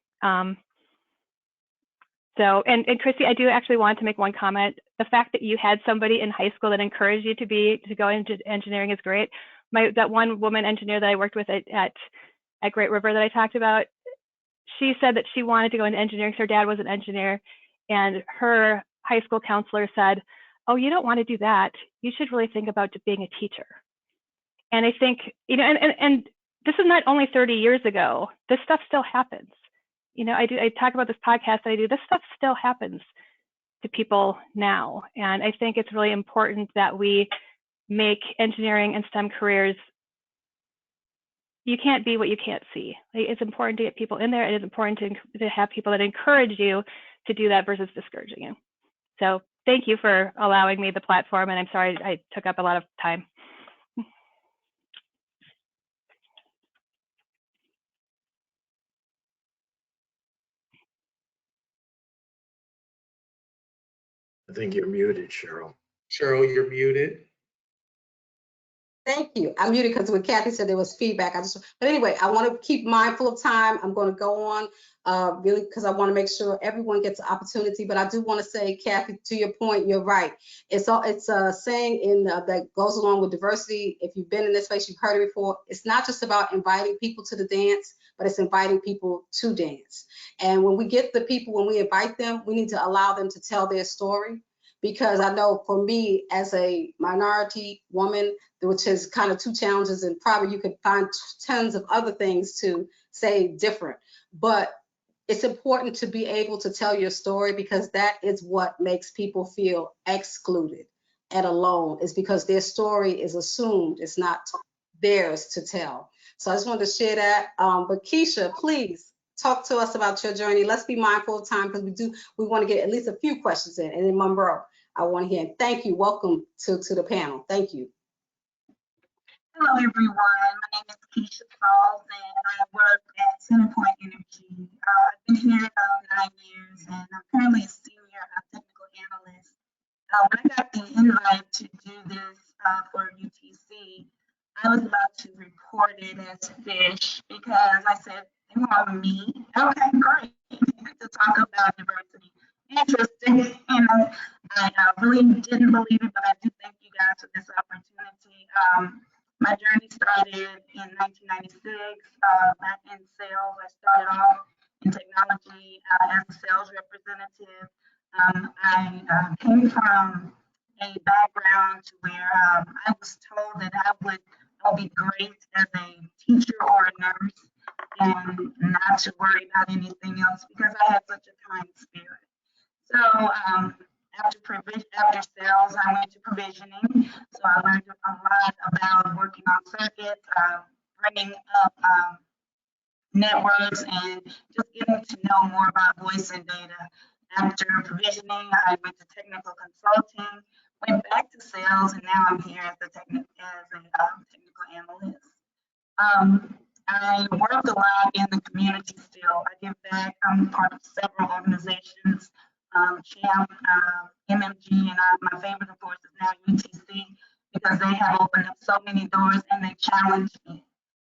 So, and Chrissy, I do actually want to make one comment. The fact that you had somebody in high school that encouraged you to go into engineering is great. That one woman engineer that I worked with at Great River that I talked about, she said that she wanted to go into engineering. Her dad was an engineer, and her high school counselor said, "Oh, you don't want to do that. You should really think about being a teacher." And I think, and this is not only 30 years ago. This stuff still happens. I talk about this podcast that I do. This stuff still happens to people now. And I think it's really important that we make engineering and STEM careers, you can't be what you can't see. It's important to get people in there. It is important to have people that encourage you to do that versus discouraging you. So thank you for allowing me the platform, and I'm sorry I took up a lot of time. I think you're muted, Cheryl. Cheryl, you're muted. Thank you. I muted because when Kathy said there was feedback, but anyway, I want to keep mindful of time. I'm going to go on really because I want to make sure everyone gets an opportunity. But I do want to say, Kathy, to your point, you're right. It's a saying that goes along with diversity. If you've been in this space, you've heard it before. It's not just about inviting people to the dance, but it's inviting people to dance. And when we get the people, when we invite them, we need to allow them to tell their story. Because I know for me as a minority woman, which is kind of 2 challenges, and probably you could find tons of other things to say different, but it's important to be able to tell your story, because that is what makes people feel excluded and alone, is because their story is assumed, it's not theirs to tell. So I just wanted to share that. But Keisha, please talk to us about your journey. Let's be mindful of time, because we want to get at least a few questions in. And then Monroe, I want to hear. And thank you. Welcome to the panel. Thank you. Hello, everyone. My name is Keisha Falls, and I work at Centerpoint Energy. I've been here about 9 years, and I'm currently a senior technical analyst. When I got the invite to do this for UTC, I was about to report it as fish, because I said, they want me. Okay, great. To talk about diversity. Interesting. I really didn't believe it, but I do thank you guys for this opportunity. My journey started in 1996 back in sales. I started off in technology as a sales representative. I came from a background to where I was told that I would be great as a teacher or a nurse, and not to worry about anything else, because I had such a kind spirit. So after sales, I went to provisioning. So I learned a lot about working on circuits, bringing up networks, and just getting to know more about voice and data. After provisioning, I went to technical consulting, went back to sales, and now I'm here as a technical analyst. I work a lot in the community still. I give back. I'm part of several organizations, CHAMP, MMG, and my favorite, of course, is now UTC, because they have opened up so many doors, and they challenge me.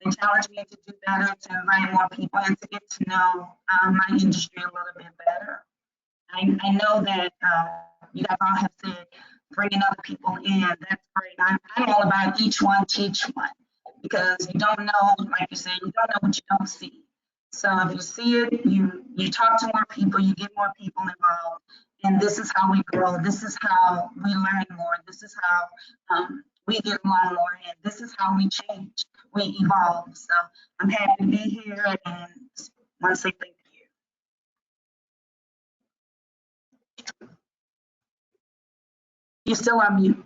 They challenge me to do better, to invite more people, and to get to know my industry a little bit better. I know that you guys all have said bringing other people in. That's great. I'm all about each one, teach one, because you don't know, like you said, you don't know what you don't see. So if you see it, you talk to more people, you get more people involved, and this is how we grow. This is how we learn more. This is how we get along more, and this is how we change, we evolve. So I'm happy to be here and want to say thank you. You're still on mute.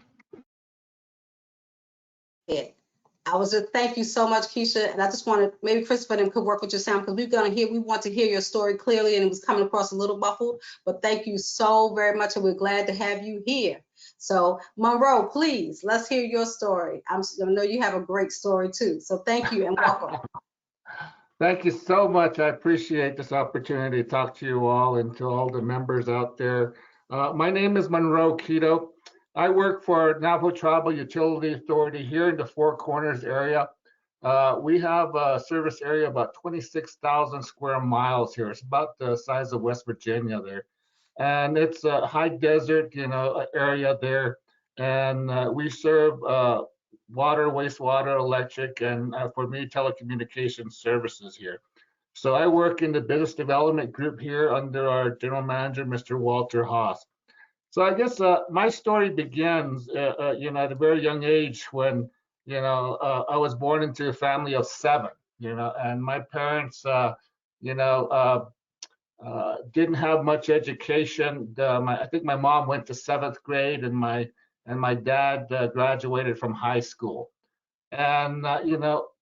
Yeah. I was just, thank you so much, Keisha. And I just wanted, maybe Christopher and could work with your sound because we want to hear your story clearly, and it was coming across a little muffled, but thank you so very much. And we're glad to have you here. So Monroe, please, let's hear your story. I know you have a great story too. So thank you and welcome. Thank you so much. I appreciate this opportunity to talk to you all and to all the members out there. My name is Monroe Keto. I work for Navajo Tribal Utility Authority here in the Four Corners area. We have a service area about 26,000 square miles here. It's about the size of West Virginia there. And it's a high desert, area there. And we serve water, wastewater, electric, and for me, telecommunications services here. So I work in the business development group here under our general manager, Mr. Walter Haas. So I guess my story begins, at a very young age when, I was born into a family of 7, and my parents, didn't have much education. I think my mom went to 7th grade, and my dad graduated from high school. And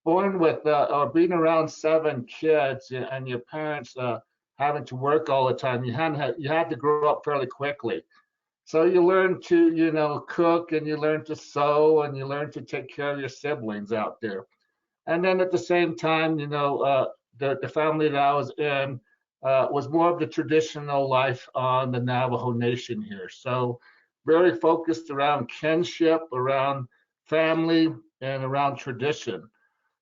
born with or being around 7 kids and your parents having to work all the time, you had to grow up fairly quickly. So you learn to, cook, and you learn to sew, and you learn to take care of your siblings out there. And then at the same time, the family that I was in was more of the traditional life on the Navajo Nation here. So very focused around kinship, around family, and around tradition.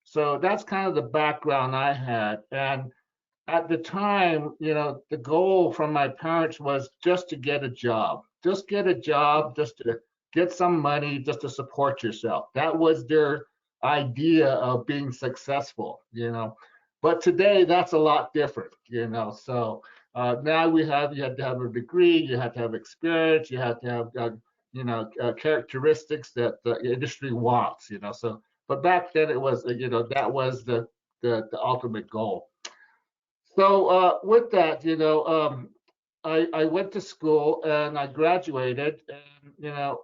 So that's kind of the background I had. And at the time, the goal from my parents was just to get a job, just to get some money, just to support yourself. That was their idea of being successful, But today, that's a lot different, So now you had to have a degree, you had to have experience, you had to have, characteristics that the industry wants, So, but back then it was, that was the ultimate goal. So with that, I went to school and I graduated, and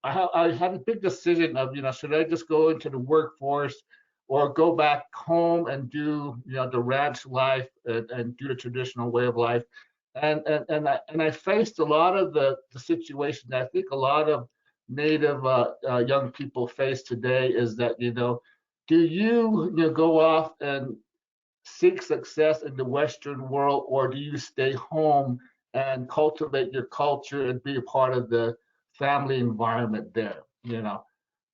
I had a big decision of, should I just go into the workforce or go back home and do, the ranch life and do the traditional way of life. And I faced a lot of the situation that I think a lot of Native young people face today is that, do you go off and seek success in the Western world, or do you stay home and cultivate your culture and be a part of the family environment there,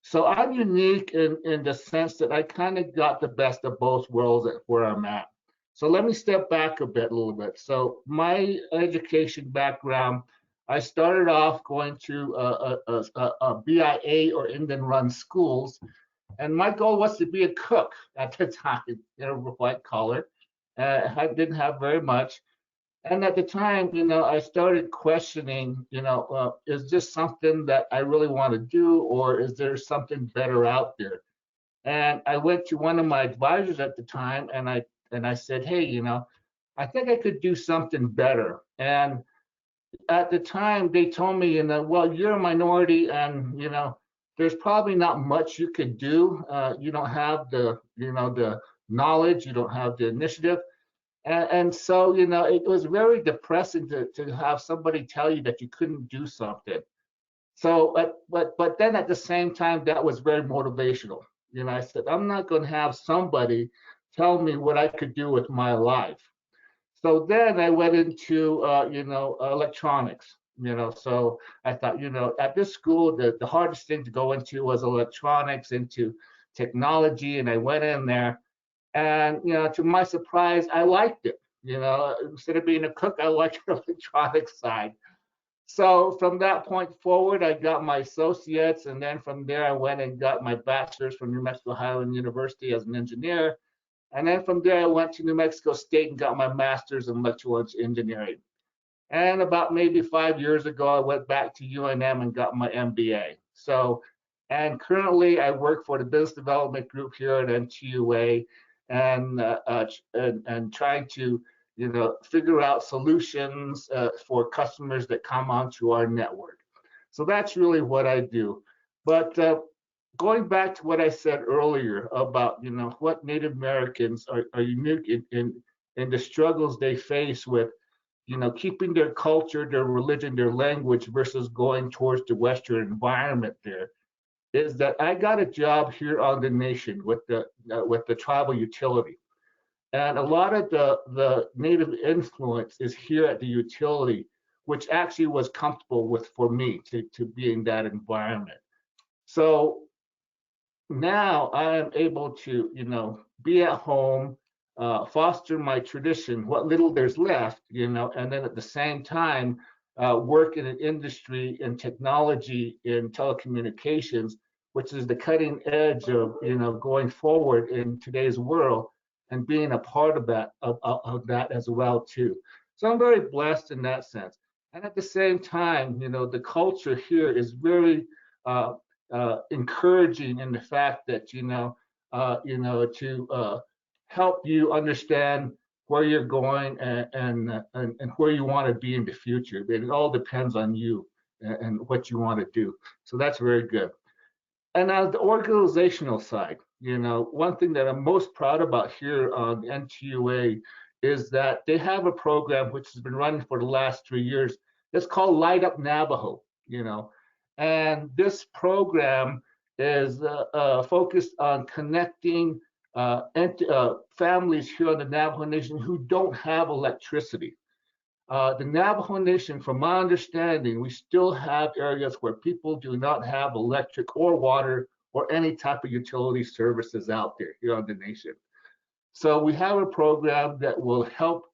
So I'm unique in the sense that I kind of got the best of both worlds at where I'm at. So let me step back a little bit. So my education background, I started off going to a BIA or Indian run schools. And my goal was to be a cook at the time, white collar. I didn't have very much. And at the time, I started questioning, is this something that I really want to do, or is there something better out there? And I went to one of my advisors at the time, and I said, hey, I think I could do something better. And at the time, they told me, well, you're a minority, and there's probably not much you could do. You don't have the knowledge, you don't have the initiative. And so, it was very depressing to have somebody tell you that you couldn't do something. So, but then at the same time, that was very motivational. I said, I'm not going to have somebody tell me what I could do with my life. So then I went into, electronics, so I thought, at this school, the hardest thing to go into was electronics, into technology. And I went in there, and, to my surprise, I liked it. Instead of being a cook, I liked the electronics side. So from that point forward, I got my associates. And then from there, I went and got my bachelor's from New Mexico Highland University as an engineer. And then from there, I went to New Mexico State and got my master's in electrical engineering. And about maybe 5 years ago, I went back to UNM and got my MBA. So And currently, I work for the business development group here at NTUA, and trying to, figure out solutions for customers that come onto our network. So that's really what I do. But going back to what I said earlier about, what Native Americans are unique in the struggles they face with, keeping their culture, their religion, their language versus going towards the Western environment there, is that I got a job here on the nation with the tribal utility. And a lot of the Native influence is here at the utility, which actually was comfortable for me to be in that environment. So now I am able to, be at home, foster my tradition, what little there's left, and then at the same time, work in an industry in technology, in telecommunications, which is the cutting edge of, going forward in today's world, and being a part of that as well too. So I'm very blessed in that sense. And at the same time, the culture here is very encouraging in the fact that to help you understand where you're going and where you want to be in the future. It all depends on you and what you want to do. So that's very good. And on the organizational side, one thing that I'm most proud about here on NTUA is that they have a program which has been running for the last 3 years. It's called Light Up Navajo, and this program is focused on connecting families here on the Navajo Nation who don't have electricity. The Navajo Nation, from my understanding, we still have areas where people do not have electric or water or any type of utility services out there here on the nation. So we have a program that will help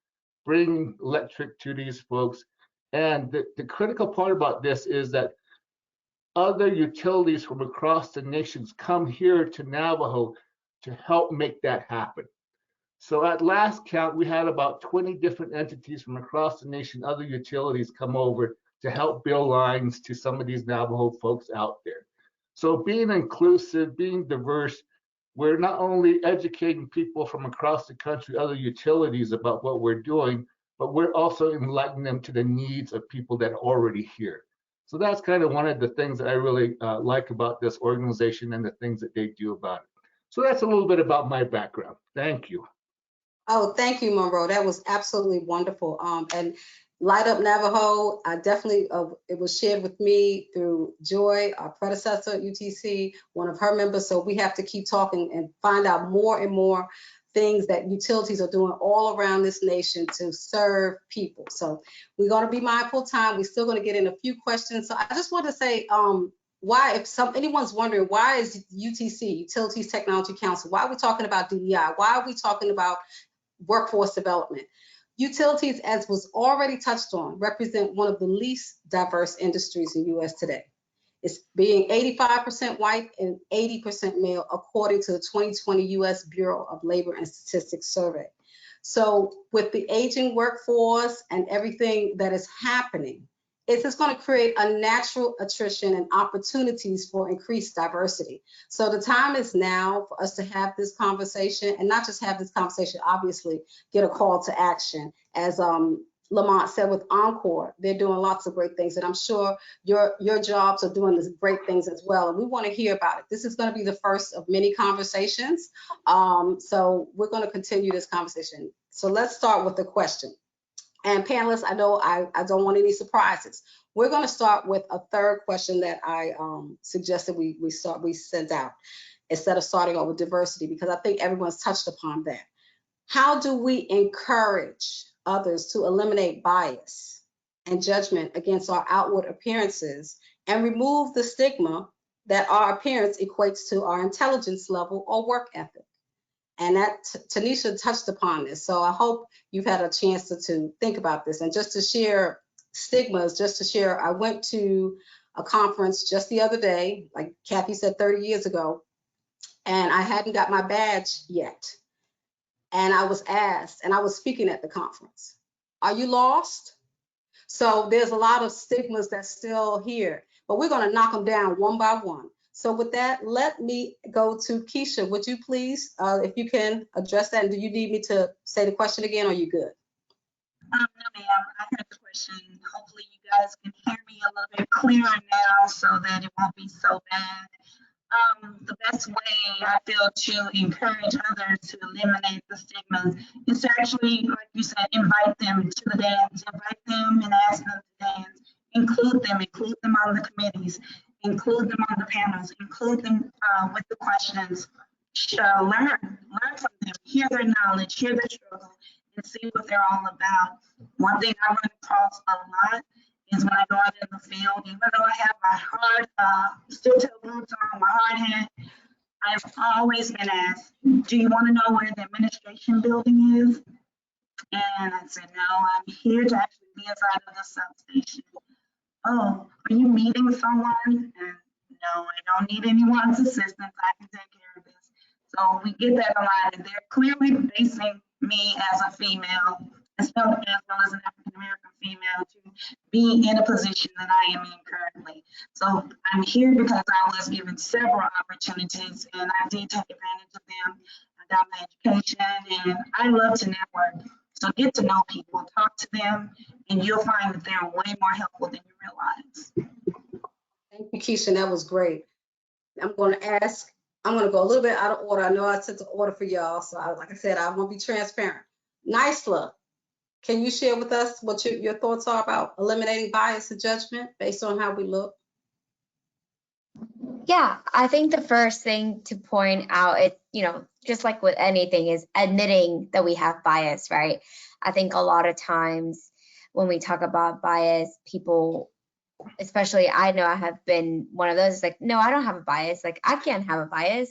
bring electric to these folks. And the critical part about this is that other utilities from across the nations come here to Navajo to help make that happen. So at last count, we had about 20 different entities from across the nation, other utilities come over to help build lines to some of these Navajo folks out there. So being inclusive, being diverse, we're not only educating people from across the country, other utilities about what we're doing, but we're also enlightening them to the needs of people that are already here. So that's kind of one of the things that I really like about this organization and the things that they do about it. So that's a little bit about my background. Thank you. Oh, thank you, Monroe. That was absolutely wonderful. And Light Up Navajo, I definitely, it was shared with me through Joy, our predecessor at UTC, one of her members. So we have to keep talking and find out more and more things that utilities are doing all around this nation to serve people. So we're going to be mindful of time. We're still going to get in a few questions. So I just want to say, why, if anyone's wondering, why is UTC, Utilities Technology Council, why are we talking about DEI? Why are we talking about workforce development? Utilities, as was already touched on, represent one of the least diverse industries in U.S. today. It's being 85% white and 80% male, according to the 2020 U.S. Bureau of Labor and Statistics survey. So with the aging workforce and everything that is happening, it's just going to create a natural attrition and opportunities for increased diversity. So the time is now for us to have this conversation, and not just have this conversation, obviously get a call to action. As Lamont said with Encore, they're doing lots of great things, and I'm sure your jobs are doing this great things as well, and we want to hear about it. This is going to be the first of many conversations, so we're going to continue this conversation. So let's start with the question. And panelists, I know I don't want any surprises. We're going to start with a third question that I suggested we sent out instead of starting off with diversity, because I think everyone's touched upon that. How do we encourage others to eliminate bias and judgment against our outward appearances and remove the stigma that our appearance equates to our intelligence level or work ethic? And that Tanisha touched upon this. So I hope you've had a chance to think about this. And just to share stigmas, just to share, I went to a conference just the other day, like Kathy said, 30 years ago, and I hadn't got my badge yet. And I was asked, and I was speaking at the conference, are you lost? So there's a lot of stigmas that's still here, but we're going to knock them down one by one. So with that, let me go to Keisha. Would you please, if you can address that, and do you need me to say the question again, or are you good? No, ma'am, I heard the question. Hopefully you guys can hear me a little bit clearer now so that it won't be so bad. The best way I feel to encourage others to eliminate the stigma is to actually, like you said, invite them to the dance, invite them and ask them to dance, include them on the committees, include them on the panels, include them with the questions. Learn from them, hear their knowledge, hear their struggle, and see what they're all about. One thing I run across a lot is when I go out in the field, even though I have my hard steel-toe boots on, my hard hat, I've always been asked, do you want to know where the administration building is? And I said, no, I'm here to actually be inside of the substation. Oh, are you meeting someone? And no, I don't need anyone's assistance. I can take care of this. So we get that a lot, and they're clearly basing me as a female, as well as an African-American female, to be in a position that I am in currently. So I'm here because I was given several opportunities, and I did take advantage of them. I got my education, and I love to network. So get to know people, talk to them, and you'll find that they're way more helpful than you realize. Thank you, Keisha. That was great. I'm going to go a little bit out of order. I know I took the order for y'all, so like I said, I want to be transparent. Nisla, can you share with us what your thoughts are about eliminating bias and judgment based on how we look? Yeah, I think the first thing to point out, just like with anything, is admitting that we have bias, right? I think a lot of times when we talk about bias, people, especially I know I have been one of those, like, no, I don't have a bias. Like, I can't have a bias.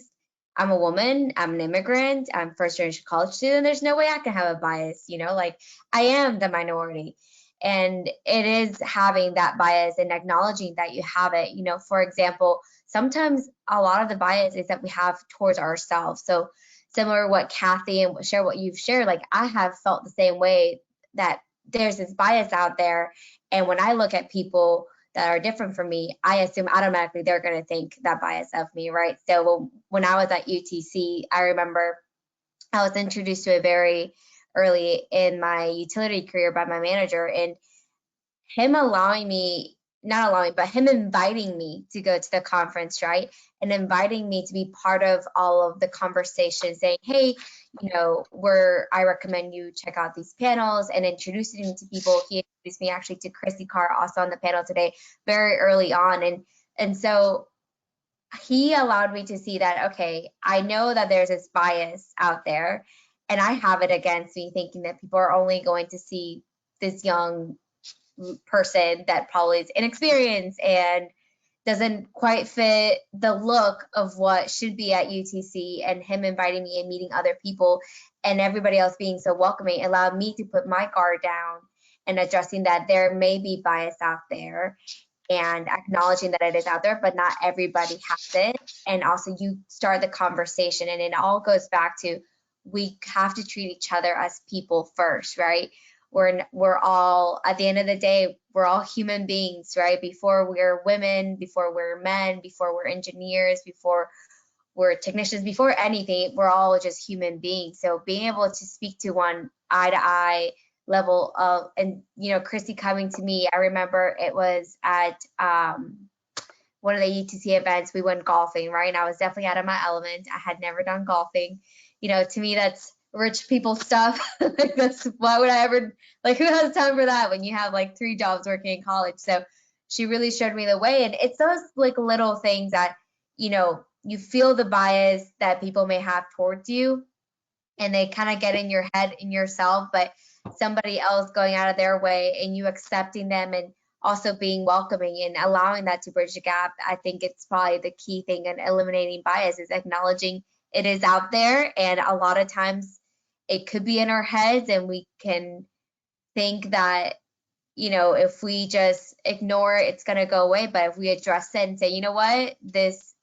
I'm a woman, I'm an immigrant, I'm first generation college student. There's no way I can have a bias, like I am the minority. And it is having that bias and acknowledging that you have it. For example, sometimes a lot of the bias is that we have towards ourselves. So similar to what Kathy and Cheryl, what you've shared, like I have felt the same way, that there's this bias out there. And when I look at people that are different from me, I assume automatically they're going to think that bias of me, right? So when I was at UTC, I remember I was introduced to it very early in my utility career by my manager, and him inviting me to go to the conference, right? And inviting me to be part of all of the conversation, saying, hey, I recommend you check out these panels, and introducing me to people. He introduced me actually to Chrissy Carr, also on the panel today, very early on. And so he allowed me to see that, okay, I know that there's this bias out there, and I have it against me, thinking that people are only going to see this young person that probably is inexperienced and doesn't quite fit the look of what should be at UTC. And him inviting me and meeting other people and everybody else being so welcoming allowed me to put my guard down and addressing that there may be bias out there, and acknowledging that it is out there, but not everybody has it. And also you start the conversation, and it all goes back to, we have to treat each other as people first, right? We're all, at the end of the day, we're all human beings, right? Before we're women, before we're men, before we're engineers, before we're technicians, before anything, we're all just human beings. So being able to speak to one eye to eye level of, and Chrissy coming to me, I remember it was at one of the UTC events, we went golfing, right? And I was definitely out of my element. I had never done golfing. To me, that's rich people stuff. Like, why would I ever, who has time for that when you have 3 jobs working in college? So she really showed me the way. And it's those little things that, you feel the bias that people may have towards you, and they kind of get in your head, in yourself, but somebody else going out of their way and you accepting them, and also being welcoming and allowing that to bridge the gap. I think it's probably the key thing in eliminating bias, is acknowledging it is out there. And a lot of times it could be in our heads, and we can think that, if we just ignore it, it's going to go away. But if we address it and say, you know what,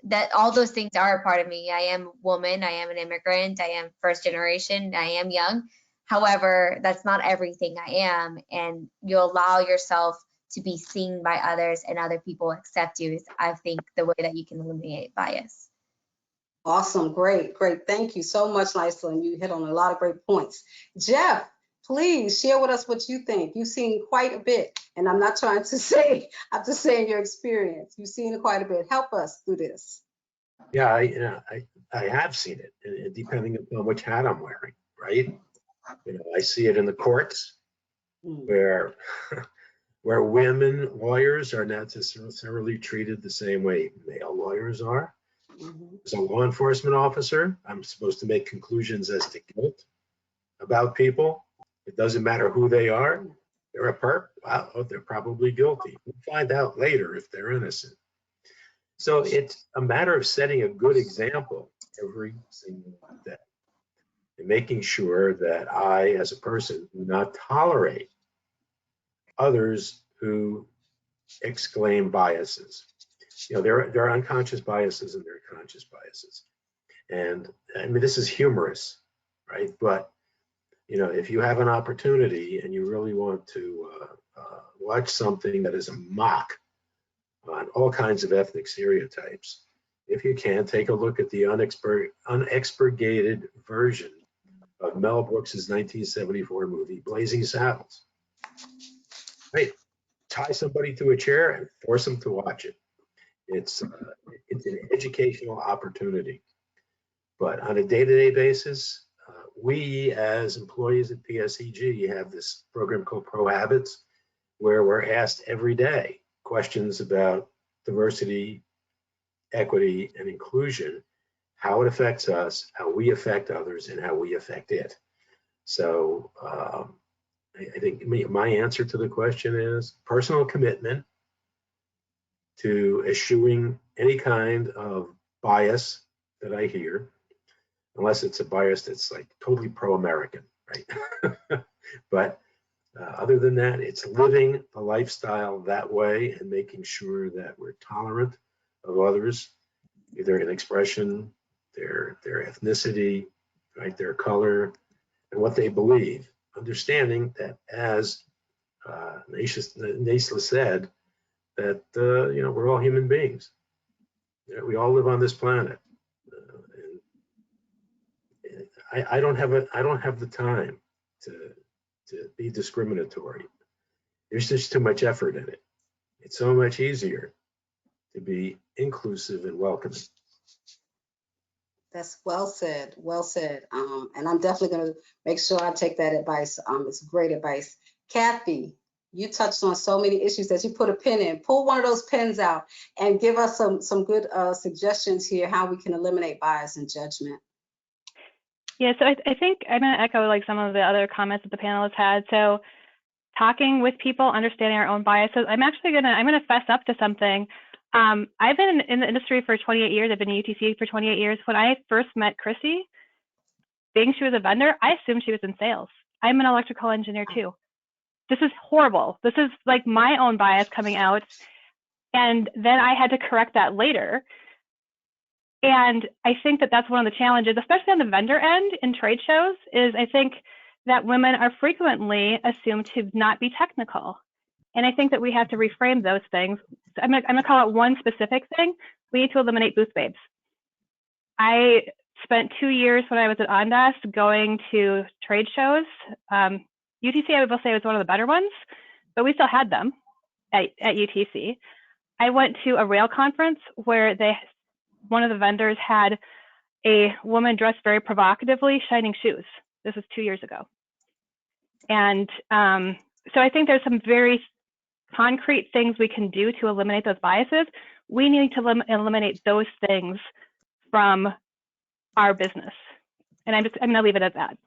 that all those things are a part of me. I am a woman, I am an immigrant, I am first generation, I am young. However, that's not everything I am. And you allow yourself to be seen by others and other people accept you is, I think, the way that you can eliminate bias. Awesome, great. Thank you so much, Lisa, and you hit on a lot of great points. Jeff, please share with us what you think. You've seen quite a bit, and I'm not trying to say, I'm just saying your experience. You've seen it quite a bit. Help us through this. Yeah, I have seen it, and depending upon which hat I'm wearing, right? I see it in the courts where women lawyers are not necessarily treated the same way male lawyers are. As a law enforcement officer, I'm supposed to make conclusions as to guilt about people. It doesn't matter who they are. They're a perp. Wow, they're probably guilty. We'll find out later if they're innocent. So it's a matter of setting a good example every single day and making sure that I, as a person, do not tolerate others who exclaim biases. There are unconscious biases and there are conscious biases. And I mean, this is humorous, right? But, if you have an opportunity and you really want to watch something that is a mock on all kinds of ethnic stereotypes, if you can, take a look at the unexpurgated version of Mel Brooks's 1974 movie, Blazing Saddles. Right? Tie somebody to a chair and force them to watch it. It's an educational opportunity. But on a day-to-day basis, we as employees at PSEG have this program called Pro Habits, where we're asked every day questions about diversity, equity, and inclusion, how it affects us, how we affect others, and how we affect it. So I think my answer to the question is personal commitment to eschewing any kind of bias that I hear, unless it's a bias that's like totally pro-American, right? But other than that, it's living the lifestyle that way and making sure that we're tolerant of others, either in expression, their ethnicity, right, their color, and what they believe. Understanding that, as Naisla said, that we're all human beings. We all live on this planet. And I don't have the time to be discriminatory. There's just too much effort in it. It's so much easier to be inclusive and welcoming. That's well said, well said. And I'm definitely going to make sure I take that advice. It's great advice. Kathy, you touched on so many issues that you put a pin in. Pull one of those pins out and give us some good suggestions here how we can eliminate bias and judgment. Yeah, so I think I'm going to echo like some of the other comments that the panelists had. So talking with people, understanding our own biases. I'm going to fess up to something. I've been in the industry for 28 years. I've been in UTC for 28 years. When I first met Chrissy, being she was a vendor, I assumed she was in sales. I'm an electrical engineer too. This is horrible. This is like my own bias coming out. And then I had to correct that later. And I think that that's one of the challenges, especially on the vendor end in trade shows, is I think that women are frequently assumed to not be technical. And I think that we have to reframe those things. I'm gonna call it one specific thing. We need to eliminate booth babes. I spent 2 years when I was at Ondas going to trade shows. UTC, I will say, was one of the better ones, but we still had them at UTC. I went to a rail conference where one of the vendors had a woman dressed very provocatively shining shoes. This was 2 years ago. And so I think there's some very concrete things we can do to eliminate those biases. We need to eliminate those things from our business. And I'm going to leave it at that.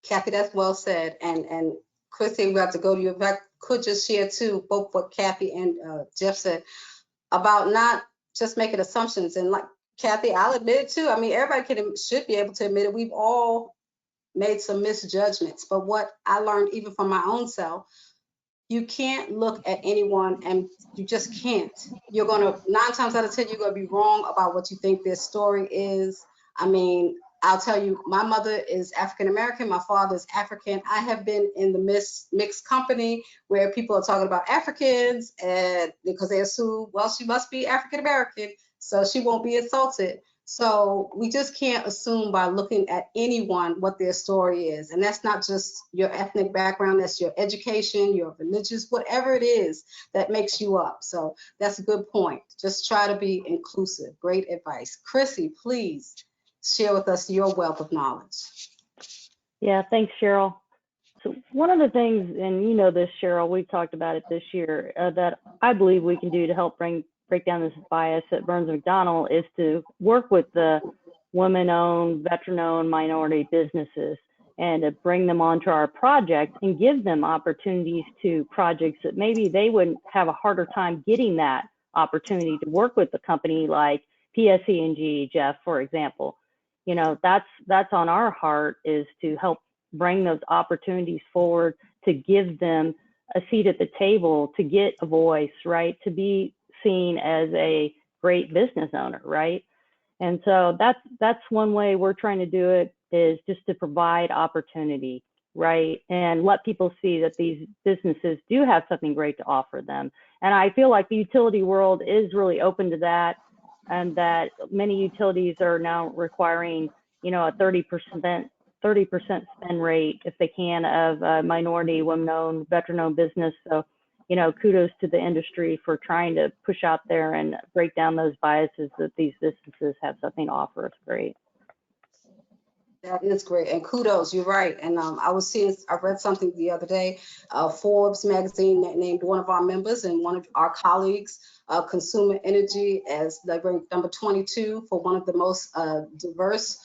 Kathy, that's well said. And Chrissy, we have to go to you. If I could just share too, both what Kathy and Jeff said about not just making assumptions. And like Kathy, I'll admit it too. I mean, everybody should be able to admit it. We've all made some misjudgments. But what I learned even from my own self, you can't look at anyone and you just can't. You're 9 times out of 10, you're gonna be wrong about what you think their story is. I mean, I'll tell you, my mother is African American, my father is African. I have been in the mixed company where people are talking about Africans, and because they assume, well, she must be African American, so she won't be insulted. So we just can't assume by looking at anyone what their story is. And that's not just your ethnic background, that's your education, your religious, whatever it is that makes you up. So that's a good point. Just try to be inclusive. Great advice. Chrissy, please share with us your wealth of knowledge. Yeah, thanks, Cheryl. So one of the things, and you know this, Cheryl, we've talked about it this year, that I believe we can do to help break down this bias at Burns McDonnell is to work with the women-owned, veteran-owned minority businesses and to bring them onto our project and give them opportunities to projects that maybe they would have a harder time getting that opportunity to work with a company like PSE&G, Jeff, for example. You know, that's on our heart, is to help bring those opportunities forward, to give them a seat at the table, to get a voice, right? To be seen as a great business owner, right? And so that's one way we're trying to do it, is just to provide opportunity, right? And let people see that these businesses do have something great to offer them. And I feel like the utility world is really open to that, and that many utilities are now requiring, you know, a 30% spend rate if they can of a minority, women-owned, veteran-owned business. So, you know, kudos to the industry for trying to push out there and break down those biases that these businesses have something to offer. It's great. That is great, and kudos, you're right. And I read something the other day, Forbes magazine that named one of our members and one of our colleagues, Consumer Energy, as they ranked number 22 for one of the most diverse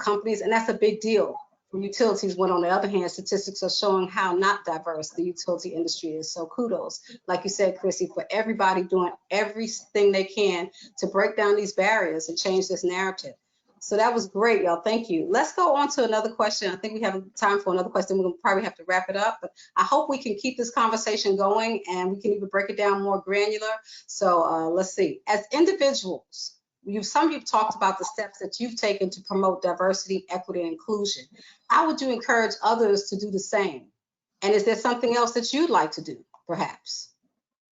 companies, and that's a big deal for utilities, when on the other hand, statistics are showing how not diverse the utility industry is. So kudos, like you said, Chrissy, for everybody doing everything they can to break down these barriers and change this narrative. So that was great, y'all. Thank you. Let's go on to another question. I think we have time for another question. We're gonna probably have to wrap it up, but I hope we can keep this conversation going and we can even break it down more granular. So let's see. As individuals, some of you have talked about the steps that you've taken to promote diversity, equity, and inclusion. How would you encourage others to do the same? And is there something else that you'd like to do, perhaps?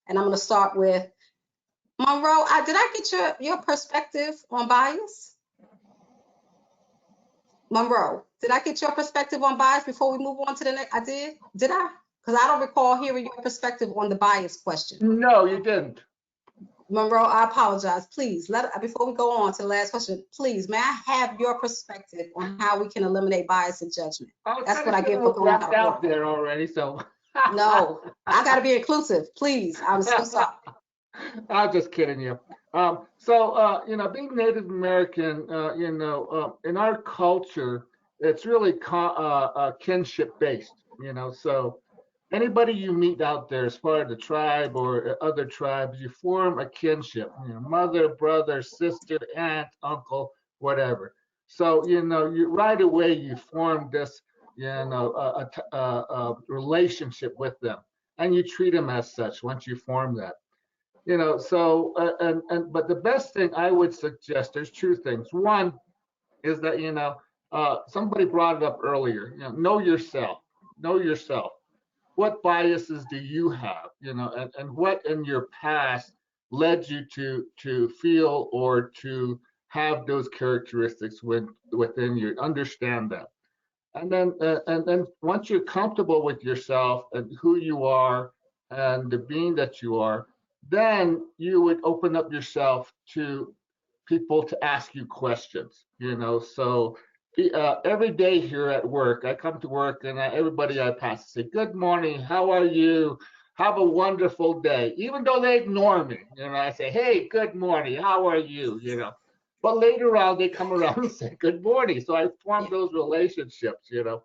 And I'm gonna start with Monroe. Did I get your perspective on bias? Monroe, did I get your perspective on bias before we move on to the next? I did? Did I? Because I don't recall hearing your perspective on the bias question. No, you didn't. Monroe, I apologize. Please, before we go on to the last question, please, may I have your perspective on how we can eliminate bias and judgment? That's what I get for going out there already, so. No, I got to be inclusive, please. I'm so sorry. I'm just kidding you. You know, being Native American, you know, in our culture, it's really kinship based, you know, so anybody you meet out there as part of the tribe or other tribes, you form a kinship, you know, mother, brother, sister, aunt, uncle, whatever. So, you know, right away you form this, you know, a relationship with them, and you treat them as such once you form that. You know, so but the best thing I would suggest, there's two things. One is that, you know, somebody brought it up earlier, you know yourself. Know yourself. What biases do you have, you know, and what in your past led you to feel or to have those characteristics within you? Understand that. And then once you're comfortable with yourself and who you are and the being that you are, then you would open up yourself to people to ask you questions, you know. So every day here at work, I come to work and everybody I pass say, good morning, how are you? Have a wonderful day. Even though they ignore me, you know, I say, hey, good morning, how are you? You know, but later on they come around and say, good morning. So I form those relationships, you know.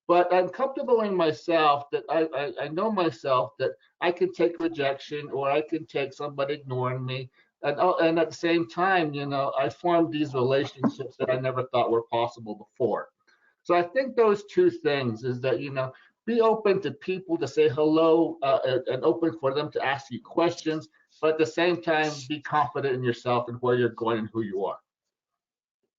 But I'm comfortable in myself that I know myself that I can take rejection or I can take somebody ignoring me. And at the same time, you know, I formed these relationships that I never thought were possible before. So I think those two things is that, you know, be open to people to say hello and open for them to ask you questions, but at the same time, be confident in yourself and where you're going and who you are.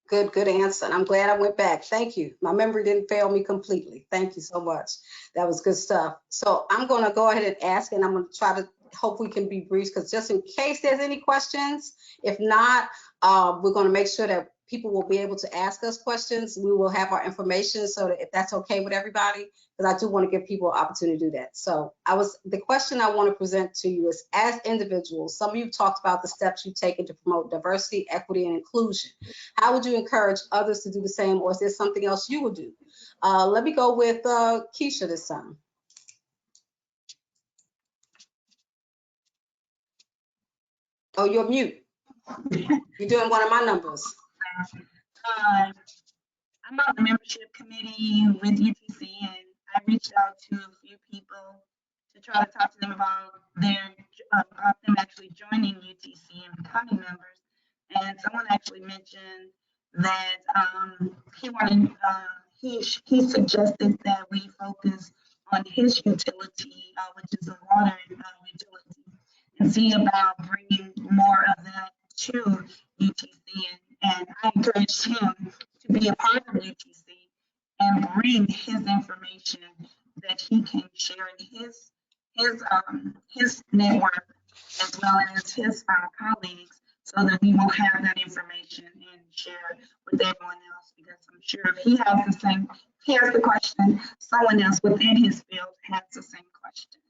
Good answer. And I'm glad I went back. Thank you. My memory didn't fail me completely. Thank you so much. That was good stuff. So I'm going to go ahead and ask, and I'm going to try to hope we can be brief, because just in case there's any questions, if not, we're going to make sure that people will be able to ask us questions. We will have our information, so that if that's okay with everybody, because I do want to give people an opportunity to do that. So the question I want to present to you is, as individuals, some of you talked about the steps you've taken to promote diversity, equity, and inclusion. How would you encourage others to do the same, or is there something else you would do? Let me go with Keisha this time. Oh, you're mute. You're doing one of my numbers. I'm on the membership committee with UTC, and I reached out to a few people to try to talk to them about them actually joining UTC and becoming members. And someone actually mentioned that he suggested that we focus on his utility, which is a water utility, and see about bringing more of that to UTC. And I encouraged him to be a part of UTC and bring his information that he can share in his network, as well as his colleagues, so that we will have that information and share with everyone else. Because I'm sure if he has the question, someone else within his field has the same question.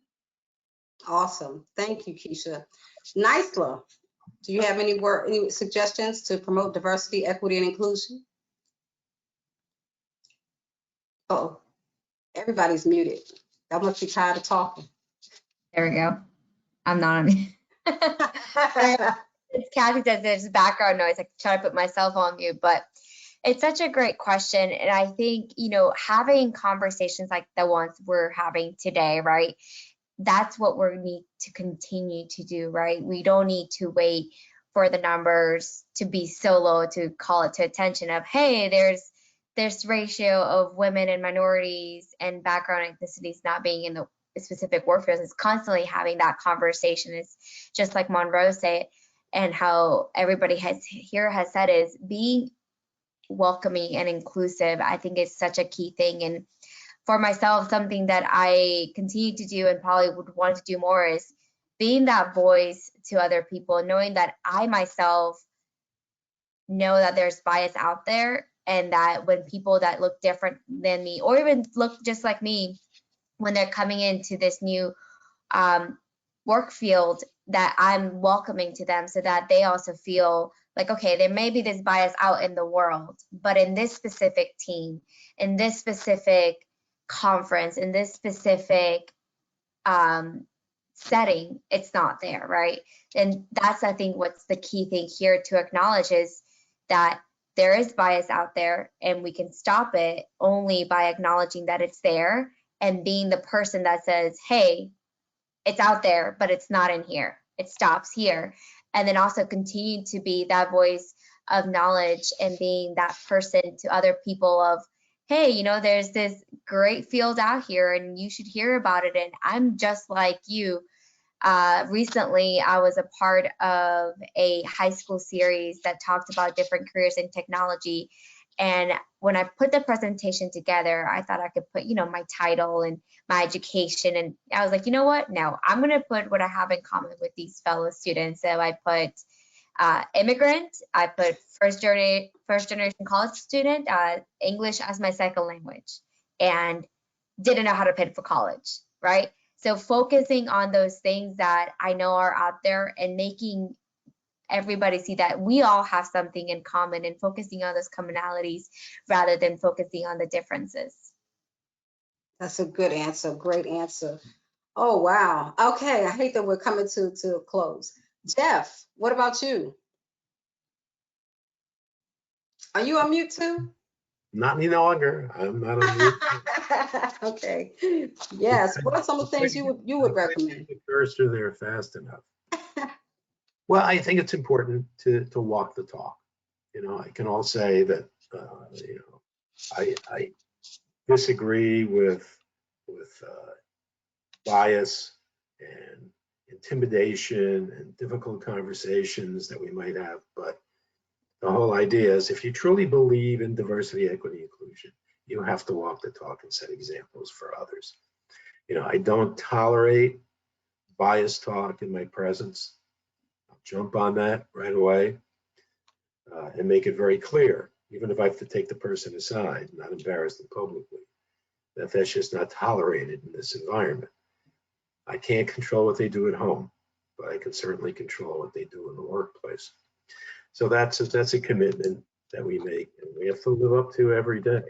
Awesome. Thank you, Keisha. Nisla, do you have any suggestions to promote diversity, equity, and inclusion? Oh, everybody's muted. I must be tired of talking. There we go. I'm not on mute. It's Kathy says there's background noise. I try to put myself on mute, but it's such a great question. And I think, having conversations like the ones we're having today, right? That's what we need to continue to do, right? We don't need to wait for the numbers to be so low to call it to attention of, hey, there's this ratio of women and minorities and background ethnicities not being in the specific workforce. Is constantly having that conversation. It's just like Monroe said, and how everybody has said, is being welcoming and inclusive. I think is such a key thing. And for myself, something that I continue to do and probably would want to do more is being that voice to other people, knowing that I myself know that there's bias out there, and that when people that look different than me, or even look just like me, when they're coming into this new work field, that I'm welcoming to them, so that they also feel like, okay, there may be this bias out in the world, but in this specific team, in this specific conference, in this specific setting, it's not there, right? And that's, I think, what's the key thing here to acknowledge, is that there is bias out there, and we can stop it only by acknowledging that it's there and being the person that says, hey, it's out there, but it's not in here. It stops here. And then also continue to be that voice of knowledge and being that person to other people of, hey, there's this great field out here and you should hear about it. And I'm just like you. Recently, I was a part of a high school series that talked about different careers in technology. And when I put the presentation together, I thought I could put, my title and my education. And I was like, you know what? No, I'm going to put what I have in common with these fellow students. So I put immigrant, I put first generation college student, English as my second language, and didn't know how to pay for college, right? So focusing on those things that I know are out there and making everybody see that we all have something in common, and focusing on those commonalities rather than focusing on the differences. That's a good answer. Great answer. Oh, wow. Okay. I hate that we're coming to a close. Jeff, what about you? Are you on mute too? Not any longer. I'm not on mute. Okay. Yes. What are some of the things you would recommend? The cursor there fast enough. Well, I think it's important to walk the talk. I can all say that I disagree with bias and intimidation and difficult conversations that we might have, but The whole idea is if you truly believe in diversity, equity, inclusion, you have to walk the talk and set examples for others. You know, I don't tolerate biased talk in my presence. I'll jump on that right away and make it very clear, even if I have to take the person aside, not embarrass them publicly, that that's just not tolerated in this environment. I can't control what they do at home, but I can certainly control what they do in the workplace. So that's a commitment that we make, and we have to live up to every day.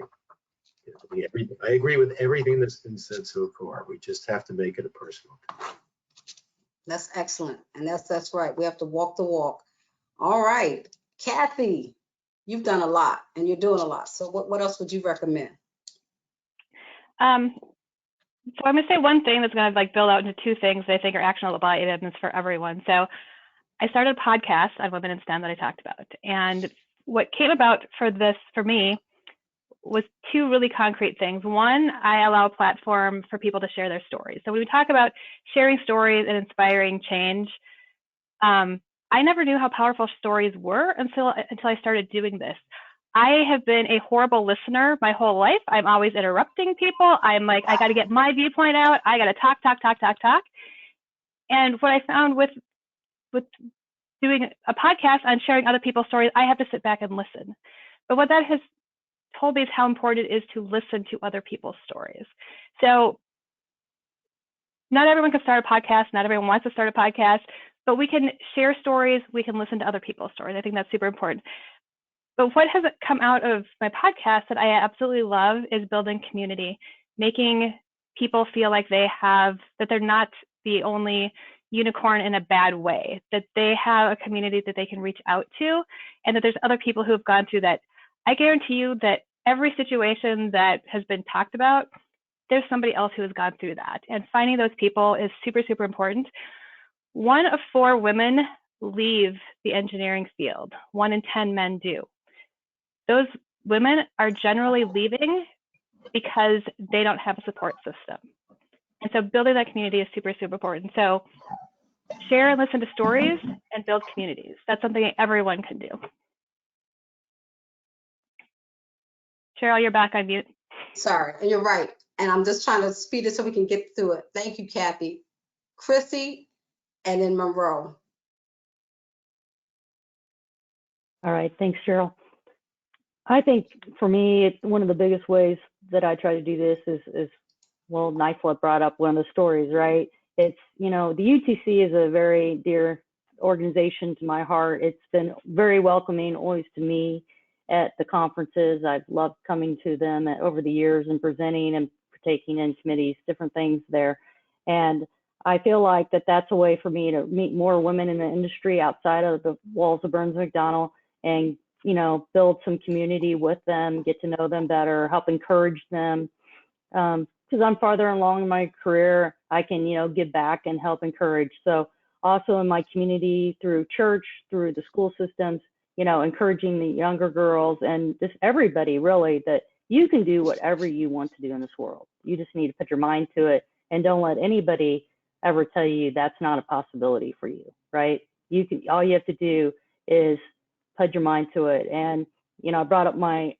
I agree with everything that's been said so far. We just have to make it a personal commitment. That's excellent. And that's right. We have to walk the walk. All right. Kathy, you've done a lot and you're doing a lot. So what else would you recommend? So I'm going to say one thing that's going to like build out into two things that I think are actionable items for everyone. So I started a podcast on women in STEM that I talked about. And what came about for me was two really concrete things. One, I allow a platform for people to share their stories. So when we talk about sharing stories and inspiring change, I never knew how powerful stories were until I started doing this. I have been a horrible listener my whole life. I'm always interrupting people. I'm like, I got to get my viewpoint out. I got to talk. And what I found with doing a podcast on sharing other people's stories, I have to sit back and listen. But what that has told me is how important it is to listen to other people's stories. So not everyone can start a podcast. Not everyone wants to start a podcast, but we can share stories. We can listen to other people's stories. I think that's super important. But what has come out of my podcast that I absolutely love is building community, making people feel like that they're not the only unicorn in a bad way, that they have a community that they can reach out to, and that there's other people who have gone through that. I guarantee you that every situation that has been talked about, there's somebody else who has gone through that. And finding those people is super, super important. 1 of 4 women leave the engineering field. 1 in 10 men do. Those women are generally leaving because they don't have a support system. And so building that community is super, super important. So share and listen to stories and build communities. That's something everyone can do. Cheryl, you're back on mute. Sorry, and you're right. And I'm just trying to speed it so we can get through it. Thank you, Kathy. Chrissy, and then Monroe. All right, thanks, Cheryl. I think for me, it's one of the biggest ways that I try to do this is well, Nicelep brought up one of the stories, right? It's, the UTC is a very dear organization to my heart. It's been very welcoming always to me at the conferences. I've loved coming to them over the years and presenting and partaking in committees, different things there. And I feel like that's a way for me to meet more women in the industry outside of the walls of Burns McDonnell and, build some community with them, get to know them better, help encourage them. Because I'm farther along in my career, I can, give back and help encourage. So also in my community through church, through the school systems, encouraging the younger girls and just everybody really that you can do whatever you want to do in this world. You just need to put your mind to it and don't let anybody ever tell you that's not a possibility for you, right? All you have to do is put your mind to it. And, I brought up my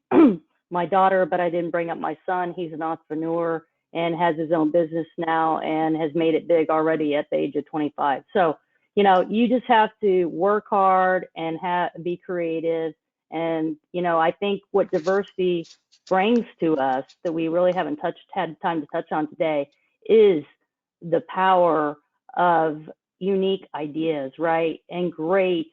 my daughter, but I didn't bring up my son. He's an entrepreneur and has his own business now and has made it big already at the age of 25. So, you just have to work hard and be creative. And, I think what diversity brings to us that we really haven't had time to touch on today is the power of unique ideas, right? And great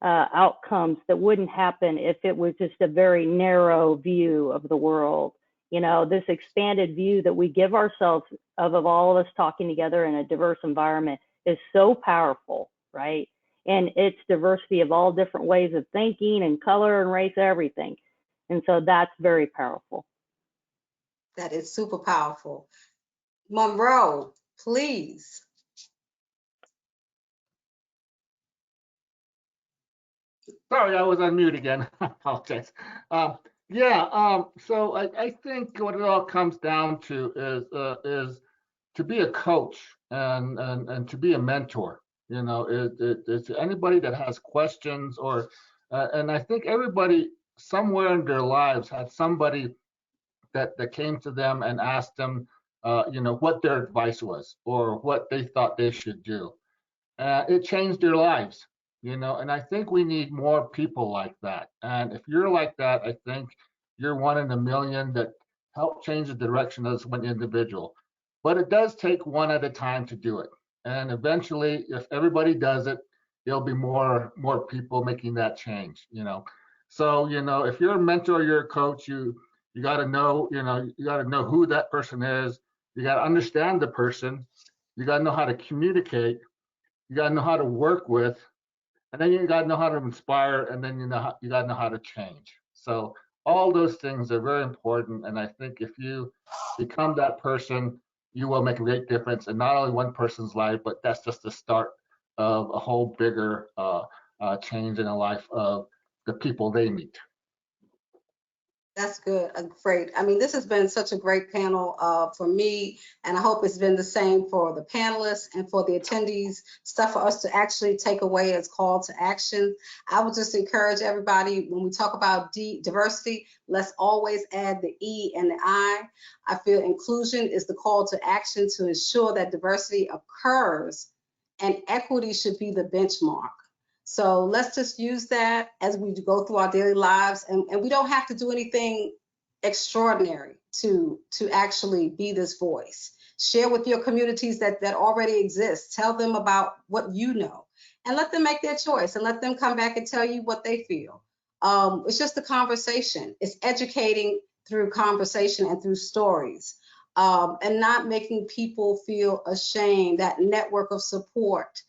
outcomes that wouldn't happen if it was just a very narrow view of the world. This expanded view that we give ourselves of all of us talking together in a diverse environment is so powerful, right? And it's diversity of all different ways of thinking and color and race, everything. And so that's very powerful. That is super powerful. Monroe, please. Sorry, I was on mute again. I apologize. So I think what it all comes down to is to be a coach and to be a mentor. It's anybody that has questions or And I think everybody somewhere in their lives had somebody that came to them and asked them, what their advice was or what they thought they should do. It changed their lives, and I think we need more people like that. And if you're like that, I think you're one in a million that help change the direction of one individual. But it does take one at a time to do it. And eventually, if everybody does it, there'll be more people making that change, So, if you're a mentor, you're a coach, you got to know, you got to know who that person is. You got to understand the person. You got to know how to communicate. You got to know how to work with, and then you got to know how to inspire, and then you got to know how to change. So all those things are very important. And I think if you become that person, you will make a great difference in not only one person's life, but that's just the start of a whole bigger change in the life of the people they meet. That's good. Great. I mean, this has been such a great panel for me, and I hope it's been the same for the panelists and for the attendees. Stuff for us to actually take away as call to action. I would just encourage everybody, when we talk about diversity, let's always add the E and the I. I feel inclusion is the call to action to ensure that diversity occurs, and equity should be the benchmark. So let's just use that as we go through our daily lives, and we don't have to do anything extraordinary to actually be this voice. Share with your communities that already exist. Tell them about what you know, and let them make their choice, and let them come back and tell you what they feel. It's just a conversation. It's educating through conversation and through stories, and not making people feel ashamed. That network of support.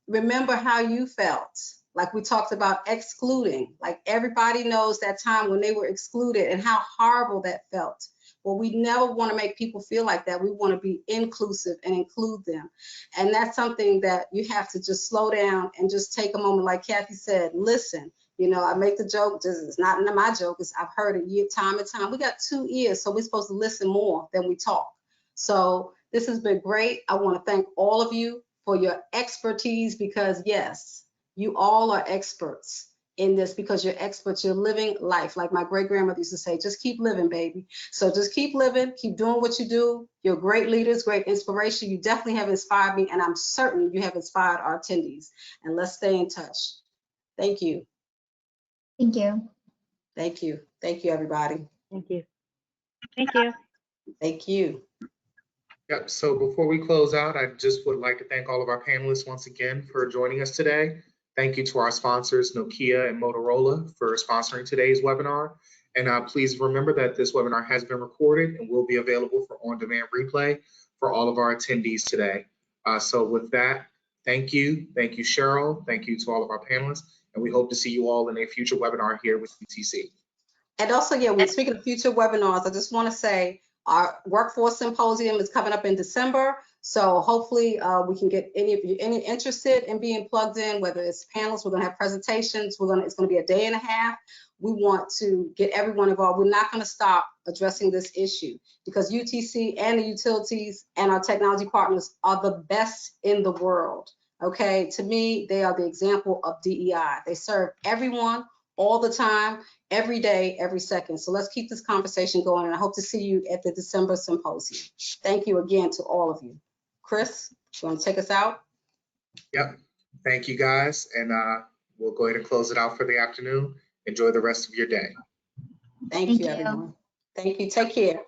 Remember how you felt, like we talked about excluding, like everybody knows that time when they were excluded and how horrible that felt. Well, we never want to make people feel like that. We want to be inclusive and include them. And that's something that you have to just slow down and just take a moment, like Kathy said, listen. I make the joke, it's not my joke, I've heard it time and time. We got 2 ears, so we're supposed to listen more than we talk. So this has been great. I want to thank all of you for your expertise, because yes, you all are experts in this, because you're experts, you're living life. Like my great grandmother used to say, just keep living, baby. So just keep living, keep doing what you do. You're great leaders, great inspiration. You definitely have inspired me, and I'm certain you have inspired our attendees. And let's stay in touch. Thank you. Thank you. Thank you. Thank you, everybody. Thank you. Thank you. Thank you. Yep, so before we close out, I just would like to thank all of our panelists once again for joining us today. Thank you to our sponsors, Nokia and Motorola, for sponsoring today's webinar. And please remember that this webinar has been recorded and will be available for on-demand replay for all of our attendees today. So with that, thank you. Thank you, Cheryl. Thank you to all of our panelists. And we hope to see you all in a future webinar here with UTC. And also, yeah, we're speaking of future webinars. I just want to say, our workforce symposium is coming up in December. So hopefully we can get any interested in being plugged in, whether it's panels, we're going to have presentations, it's going to be a day and a half. We want to get everyone involved. We're not going to stop addressing this issue, because UTC and the utilities and our technology partners are the best in the world. Okay, to me, they are the example of DEI. They serve everyone all the time, every day, every second. So let's keep this conversation going, and I hope to see you at the December symposium. Thank you again to all of you. Chris, you want to take us out? Yep, thank you guys, and we'll go ahead and close it out for the afternoon. Enjoy the rest of your day. Thank you, everyone. Thank you. Take care.